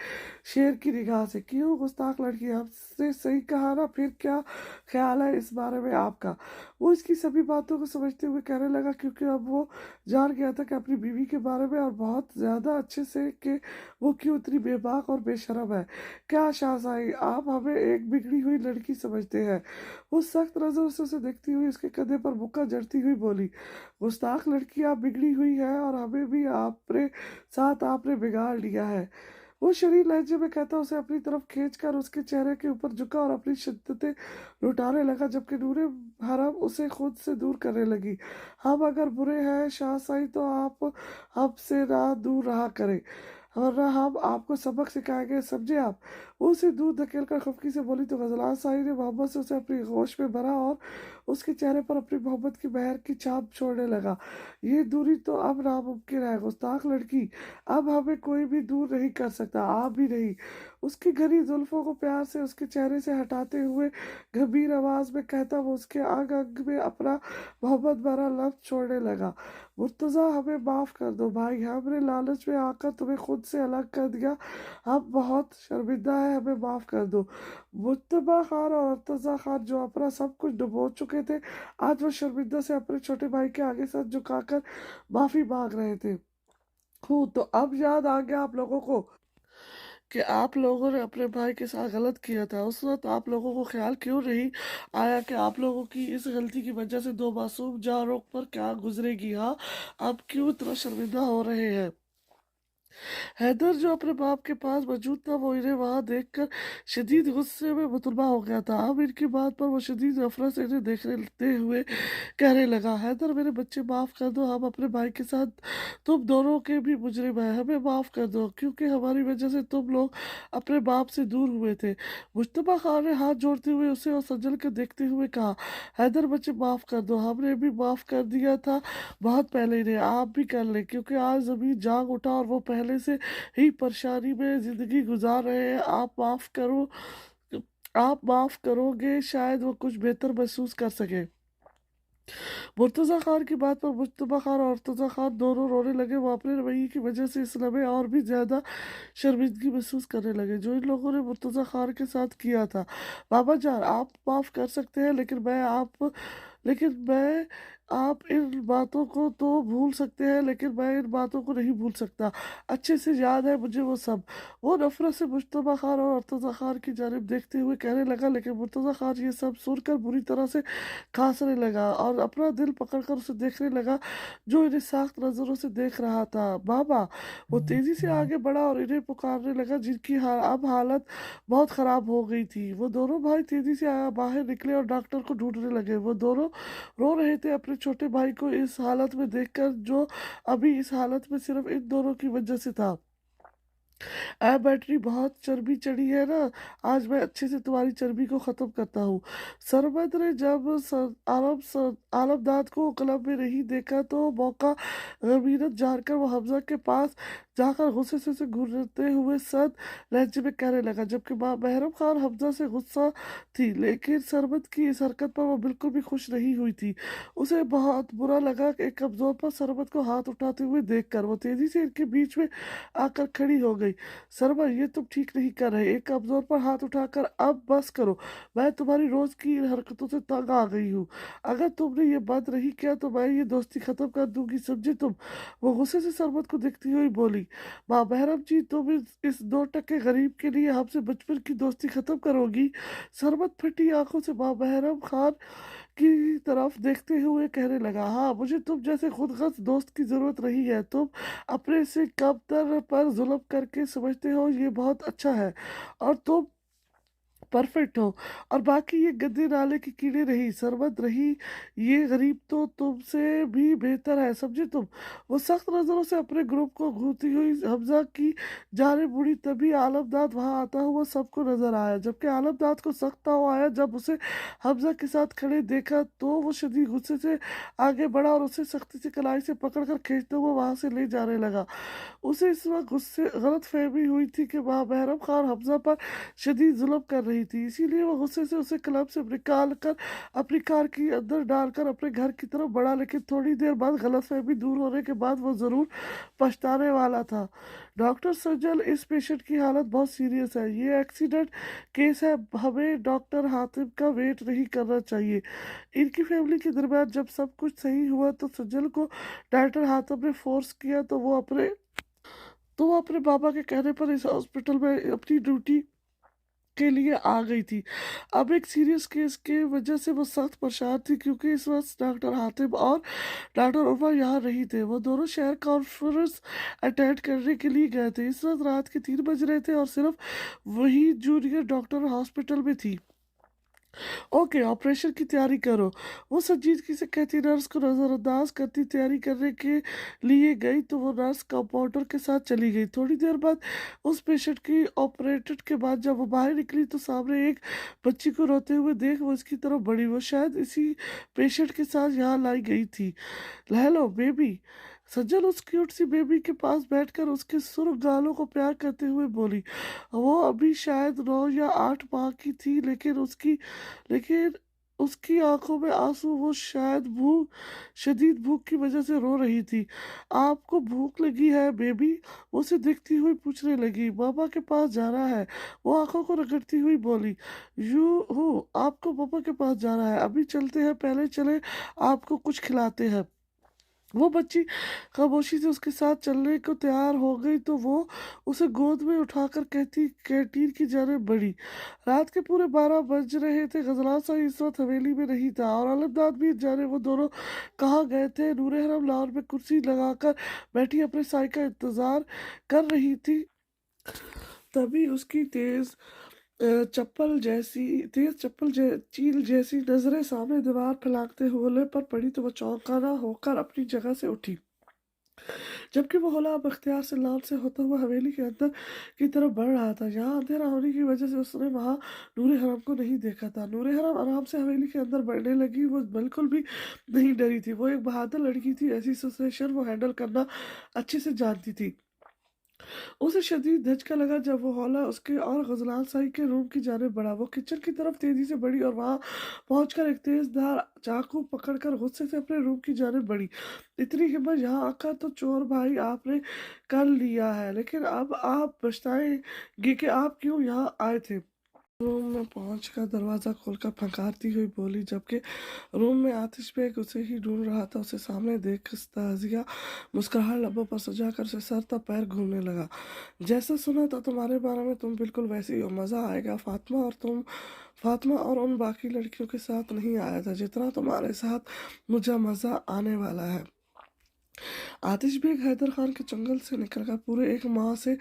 शेर की निगाह से। क्यों गुस्ताख लड़की, हमसे सही कहा ना? फिर क्या ख्याल है इस बारे में आपका? वो इसकी सभी बातों को समझते हुए कहने लगा, क्योंकि अब वो जान गया था कि अपनी बीवी के बारे में, और बहुत ज़्यादा अच्छे से, कि वो क्यों इतनी बेबाक और बेशरम है। क्या शाहज़ाई, आप हमें एक बिगड़ी हुई लड़की समझते हैं? वो सख्त नजर से उसे देखती हुई उसके कंधे पर मुक्का जड़ती हुई बोली, गुस्ताख लड़की, आप बिगड़ी हुई है और हमें भी आपने साथ आपने बिगाड़ लिया है। वो शरीर लहजे में कहता उसे अपनी तरफ खींचकर उसके चेहरे के ऊपर झुका और अपनी शिद्दतें लुटाने लगा, जबकि नूरे हरम उसे खुद से दूर करने लगी। हम अगर बुरे हैं शाहसाई तो आप हमसे ना दूर रहा करें, वरना हम आपको सबक सिखाएंगे, समझे आप? वो उसे दूर धकेल कर खफकी से बोली तो गजलान साई ने मोहब्बत से उसे अपनी होश में भरा और उसके चेहरे पर अपनी मोहब्बत की बहर की छाप छोड़ने लगा। ये दूरी तो अब नामुमकिन है गुस्ताख लड़की, अब हमें कोई भी दूर नहीं कर सकता, आप भी नहीं। उसकी घनी जुल्फों को प्यार से उसके चेहरे से हटाते हुए गंभीर आवाज में कहता वो उसके अंग अंग में अपना मोहब्बत भरा लफ्ज छोड़ने लगा, मुर्तज़ा, हमें माफ़ कर दो भाई, हमने लालच में आकर तुम्हें खुद से अलग कर दिया, हम बहुत शर्मिंदा है, हमें माफ़ कर दो। मुज्तबा खान और मुर्तज़ा खान जो अपना सब कुछ डुबो चुके थे, आज वो शर्मिंदा से अपने छोटे भाई के आगे सर झुकाकर माफ़ी मांग रहे थे। हूँ, तो अब याद आ गया आप लोगों को کہ آپ لوگوں نے اپنے بھائی کے ساتھ غلط کیا تھا، اس وقت آپ لوگوں کو خیال کیوں نہیں آیا کہ آپ لوگوں کی اس غلطی کی وجہ سے دو معصوم جانوں پر کیا گزرے گی؟ ہاں، آپ کیوں اتنا شرمندہ ہو رہے ہیں؟ حیدر جو اپنے باپ کے پاس موجود تھا وہ انہیں وہاں دیکھ کر شدید غصے میں متنبع ہو گیا تھا۔ اب ان کی بات پر وہ شدید نفرت سے انہیں دیکھتے ہوئے کہنے لگا، حیدر میرے بچے معاف کر دو، ہم اپنے بھائی کے ساتھ تم دونوں کے بھی مجرم ہیں، ہمیں معاف کر دو کیونکہ ہماری وجہ سے تم لوگ اپنے باپ سے دور ہوئے تھے۔ مجتبیٰ خان نے ہاتھ جوڑتے ہوئے اسے اور سجل کو دیکھتے ہوئے کہا، حیدر بچے معاف کر دو، ہم نے بھی معاف کر دیا تھا بہت پہلے انہیں، آپ بھی کر لیں کیونکہ آج زمین جاگ اٹھا اور وہ پہلے سے ہی پریشانی میں زندگی گزار رہے ہیں۔ آپ معاف کرو گے شاید وہ کچھ بہتر محسوس کر سکے۔ مرتضیٰ خان کی بات پر مجتبیٰ خان اور ارتضیٰ خان دونوں رونے لگے۔ وہ اپنے رویے کی وجہ سے اس لمحے اور بھی زیادہ شرمندگی محسوس کرنے لگے جو ان لوگوں نے مرتضیٰ خان کے ساتھ کیا تھا۔ بابا جان، آپ معاف کر سکتے ہیں لیکن میں آپ ان باتوں کو تو بھول سکتے ہیں لیکن میں ان باتوں کو نہیں بھول سکتا، اچھے سے یاد ہے مجھے وہ سب۔ وہ نفرت سے مجتبیٰ خان اور ارتضیٰ خان کی جانب دیکھتے ہوئے کہنے لگا، لیکن مرتضیٰ خان یہ سب سن کر بری طرح سے کھانسنے لگا اور اپنا دل پکڑ کر اسے دیکھنے لگا جو انہیں سخت نظروں سے دیکھ رہا تھا۔ بابا! وہ تیزی سے آگے بڑھا اور انہیں پکارنے لگا جن کی اب حالت بہت خراب ہو گئی تھی۔ وہ دونوں بھائی تیزی سے باہر نکلے اور ڈاکٹر کو ڈھونڈنے لگے۔ وہ دونوں رو رہے تھے اپنے چھوٹے بھائی کو اس حالت میں دیکھ کر جو ابھی اس حالت میں صرف ان دونوں کی وجہ سے تھا۔ اے بیٹری، بہت چربی چڑھی ہے نا، آج میں اچھے سے تمہاری چربی کو ختم کرتا ہوں۔ سرمد نے جب عالمداد کو کلب میں نہیں دیکھا تو موقع غنیمت جان کر وہ حمزہ کے پاس جا کر غصے سے اسے گھورتے ہوئے سرد لہجے میں کہنے لگا، جبکہ ماں محرم خان حمزہ سے غصہ تھی لیکن سرمد کی اس حرکت پر وہ بالکل بھی خوش نہیں ہوئی تھی۔ اسے بہت برا لگا کہ ایک کمزور پر سرمد کو ہاتھ اٹھاتے ہوئے دیکھ کر وہ تیزی سے ان کے بیچ میں آ کر کھڑی ہو گئی۔ سرمد، یہ تم ٹھیک نہیں کر رہے، ایک کمزور پر ہاتھ اٹھا کر اب بس کرو، میں تمہاری روز کی ان حرکتوں سے تنگ آ گئی ہوں، اگر تم نے یہ بند نہیں کیا تو میں یہ دوستی ختم کر دوں گی، سمجھے تم؟ وہ غصے سے سرمد کو دیکھتی ہوئی بولی، ماں محرم جی، تم اس 2 غریب کے لیے ہم سے بچپن کی دوستی ختم کرو گی؟ سرمد پھٹی آنکھوں سے ماں محرم خان کی طرف دیکھتے ہوئے کہنے لگا، ہاں، مجھے تم جیسے خود غرض دوست کی ضرورت نہیں ہے، تم اپنے سے کم تر پر ظلم کر کے سمجھتے ہو یہ بہت اچھا ہے اور تم پرفیکٹ ہو، اور باقی یہ گندے نالے کے کیڑے نہیں، سرمد رہی یہ غریب تو تم سے بھی بہتر ہے، سمجھے تم؟ وہ سخت نظروں سے اپنے گروپ کو گھورتی ہوئی حمزہ کی جانب مڑی، تبھی عالمداد وہاں آتا ہوا سب کو نظر آیا، جبکہ عالمداد کو سخت تاؤ آیا جب اسے حمزہ کے ساتھ کھڑے دیکھا تو وہ شدید غصے سے آگے بڑھا اور اسے سختی سے کلائی سے پکڑ کر کھینچتے ہوئے وہاں سے لے جانے لگا۔ اسے اس وقت غلط فہمی ہوئی تھی کہ ماں محرم خان حمزہ پر شدید ظلم کر رہی تھی، اسی لیے وہ غصے سے اسے کلب سے نکال کر اپنی کار کے اندر ڈال کر اپنے گھر کی طرف بڑھا، لیکن تھوڑی دیر بعد غلط فہمی دور ہونے کے بعد وہ ضرور پچھتانے والا تھا۔ ڈاکٹر سجل، اس پیشنٹ کی حالت بہت سیریس ہے، یہ ایکسیڈنٹ کیس ہے، ہمیں ڈاکٹر حاتم کا ویٹ نہیں کرنا چاہیے۔ ان کی فیملی کے درمیان جب سب کچھ صحیح ہوا تو سجل کو ڈاکٹر حاتم نے فورس کیا تو وہ اپنے بابا کے کہنے پر اس ہاسپٹل میں اپنی ڈیوٹی کے لیے آ گئی تھی۔ اب ایک سیریس کیس کی وجہ سے وہ سخت پریشان تھی کیونکہ اس وقت ڈاکٹر حاتم اور ڈاکٹر عمر یہاں نہیں تھے، وہ دونوں شہر کانفرنس اٹینڈ کرنے کے لیے گئے تھے۔ اس وقت رات کے 3 بج رہے تھے اور صرف وہی جونیئر ڈاکٹر ہاسپٹل میں تھی۔ اوکے، آپریشن کی تیاری کرو، وہ سنجیدگی سے کہتی نرس کو نظر انداز کرتی تیاری کرنے کے لیے گئی تو وہ نرس کمپاؤنڈر کے ساتھ چلی گئی۔ تھوڑی دیر بعد اس پیشنٹ کی آپریٹڈ کے بعد جب وہ باہر نکلی تو سامنے ایک بچی کو روتے ہوئے دیکھ وہ اس کی طرف بڑھی، وہ شاید اسی پیشنٹ کے ساتھ یہاں لائی گئی تھی۔ ہیلو بیبی، سجل اس کیوٹ سی بیبی کے پاس بیٹھ کر اس کے سرخ گالوں کو پیار کرتے ہوئے بولی۔ وہ ابھی شاید 9 یا 8 ماہ کی تھی لیکن اس کی آنکھوں میں آنسو، وہ شاید شدید بھوک کی وجہ سے رو رہی تھی۔ آپ کو بھوک لگی ہے بیبی؟ وہ اسے دیکھتی ہوئی پوچھنے لگی۔ ماما کے پاس جانا ہے، وہ آنکھوں کو رگڑتی ہوئی بولی۔ آپ کو ماما کے پاس جانا ہے، ابھی چلتے ہیں، پہلے چلے آپ کو کچھ کھلاتے ہیں۔ वो बच्ची खामोशी से उसके साथ चलने को तैयार हो गई तो वो उसे गोद में उठाकर कहती कैंटीन की जानिब बढ़ी। रात के पूरे 12 बज रहे थे। गजलान साहब इस वक्त हवेली में नहीं था और अलमदाद भी जाने वो दोनों कहाँ गए थे। नूरे हरम लाहौर में कुर्सी लगाकर बैठी अपने साई का इंतजार कर रही थी। तभी उसकी चील जैसी नजरें सामने दीवार फैलाते होने पर पड़ी तो वो चौंकाना होकर अपनी जगह से उठी, जबकि वो होला अब अख्तियार से लाल से होता हुआ हवेली के अंदर की तरफ बढ़ रहा था। यहाँ अंधेरा होने की वजह से उसने वहाँ नूरे हरम को नहीं देखा था। नूरे हरम आराम से हवेली के अंदर बढ़ने लगी। वो बिल्कुल भी नहीं डरी थी। वो एक बहादुर लड़की थी। ऐसी सिचुएशन वो हैंडल करना अच्छे से जानती थी। उसे शदीद धचका लगा जब वो हौला उसके और गजलान साई के रूम की जानिब बढ़ा। वो किचन की तरफ तेजी से बढ़ी और वहां पहुंचकर एक तेज धार चाकू पकड़कर गुस्से से अपने रूम की जानिब बढ़ी। इतनी हिम्मत यहाँ आकर तो चोर भाई आपने कर लिया है, लेकिन अब आप पछताएंगे कि आप क्यों यहाँ आए थे। रूम में पहुंचकर दरवाजा खोलकर फंकारती हुई बोली, जबकि रूम में आतिश बेग उसे ही ढूंढ रहा था। उसे सामने देख ताजिया मुस्कुराहट लबों पर सजाकर उसे सर तक पैर घूमने लगा। जैसा सुना था तुम्हारे बारे में, तुम बिल्कुल वैसी हो। मजा आएगा फातिमा और उन बाकी लड़कियों के साथ नहीं आया था जितना तुम्हारे साथ मुझे मजा आने वाला है। आतिश बेग हैदर खान के जंगल से निकलकर पूरे एक माह से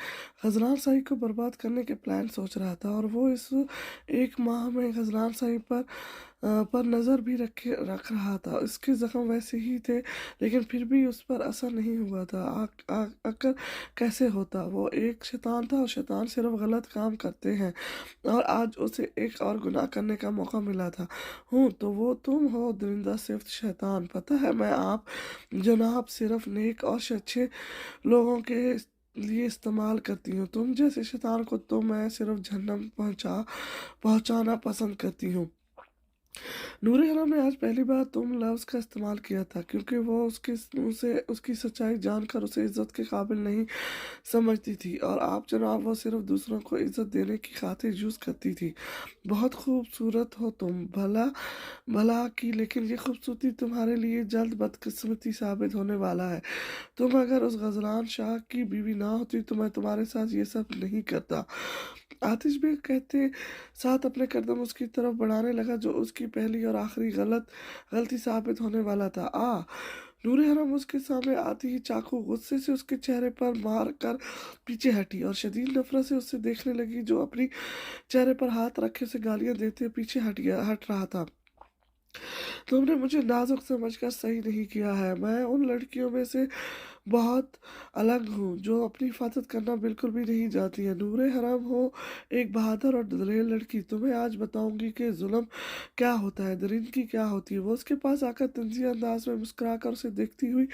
गजलान शाही को बर्बाद करने के प्लान सोच रहा था और वो इस एक माह में गजलान शाही पर नज़र भी रख रहा था। इसके जख्म वैसे ही थे लेकिन फिर भी उस पर असर नहीं हुआ था। अकर कैसे होता। वो एक शैतान था और शैतान सिर्फ गलत काम करते हैं और आज उसे एक और गुनाह करने का मौका मिला था। हूँ तो वो तुम हो दरिंदा सिर्फ शैतान। पता है मैं आप जनाब सिर्फ नेक और अच्छे लोगों के लिए इस्तेमाल करती हूँ। तुम जैसे शैतान को तो मैं सिर्फ जहन्नम पहुंचाना पसंद करती हूँ। नूरे हरा ने आज पहली बार तुम लफ्ज का इस्तेमाल किया था क्योंकि वो उसके मुंह से उसकी सच्चाई जानकर उसे इज्जत के काबिल नहीं समझती थी और आप जनाब वो सिर्फ दूसरों को इज्जत देने की खातिर यूज करती थी। बहुत खूबसूरत हो तुम, भला भला की, लेकिन ये खूबसूरती तुम्हारे लिए जल्द बदकिस्मती साबित होने वाला है। तुम अगर उस गजलान शाह की बीवी ना होती तो मैं तुम्हारे साथ ये सब नहीं करता। आतिश भी कहते साथ अपने कदम उसकी तरफ बढ़ाने लगा जो उसकी पहली और आखिरी गलती साबित होने वाला था। नूरे हरम उसके सामने आती ही चाकू गुस्से से उसके चेहरे पर मार कर पीछे हटी और शदीद नफरत से उससे देखने लगी जो अपनी चेहरे पर हाथ रखे उसे गालियां देते पीछे हट रहा था। तुमने मुझे नाजुक समझकर सही नहीं किया है। मैं उन लड़कियों में से बहुत अलग हूँ जो अपनी हिफाजत करना बिल्कुल भी नहीं जानती है। नूरे हराम हो एक बहादुर और दलेर लड़की। तुम्हें आज बताऊंगी कि जुल्म क्या होता है, दरिंदगी क्या होती है। वो उसके पास आकर तंजी अंदाज में मुस्कुराकर उसे देखती हुई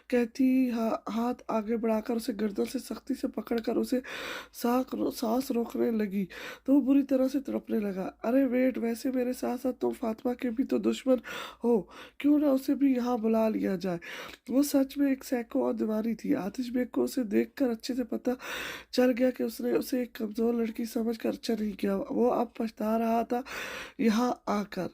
कहती, हाथ आगे बढ़ाकर उसे गर्दन से सख्ती से पकड़कर उसे सांस रोकने लगी तो वो बुरी तरह से तड़पने लगा। अरे वेट, वैसे मेरे साथ साथ तुम फातिमा के भी तो दुश्मन हो, क्यों ना उसे भी यहाँ बुला लिया जाए। वो सच में एक सैको और दीवानी थी। आतिश बेग को उसे देखकर अच्छे से पता चल गया कि उसने उसे एक कमजोर लड़की समझकर अच्छा नहीं किया। वो अब पछता रहा था यहाँ आकर।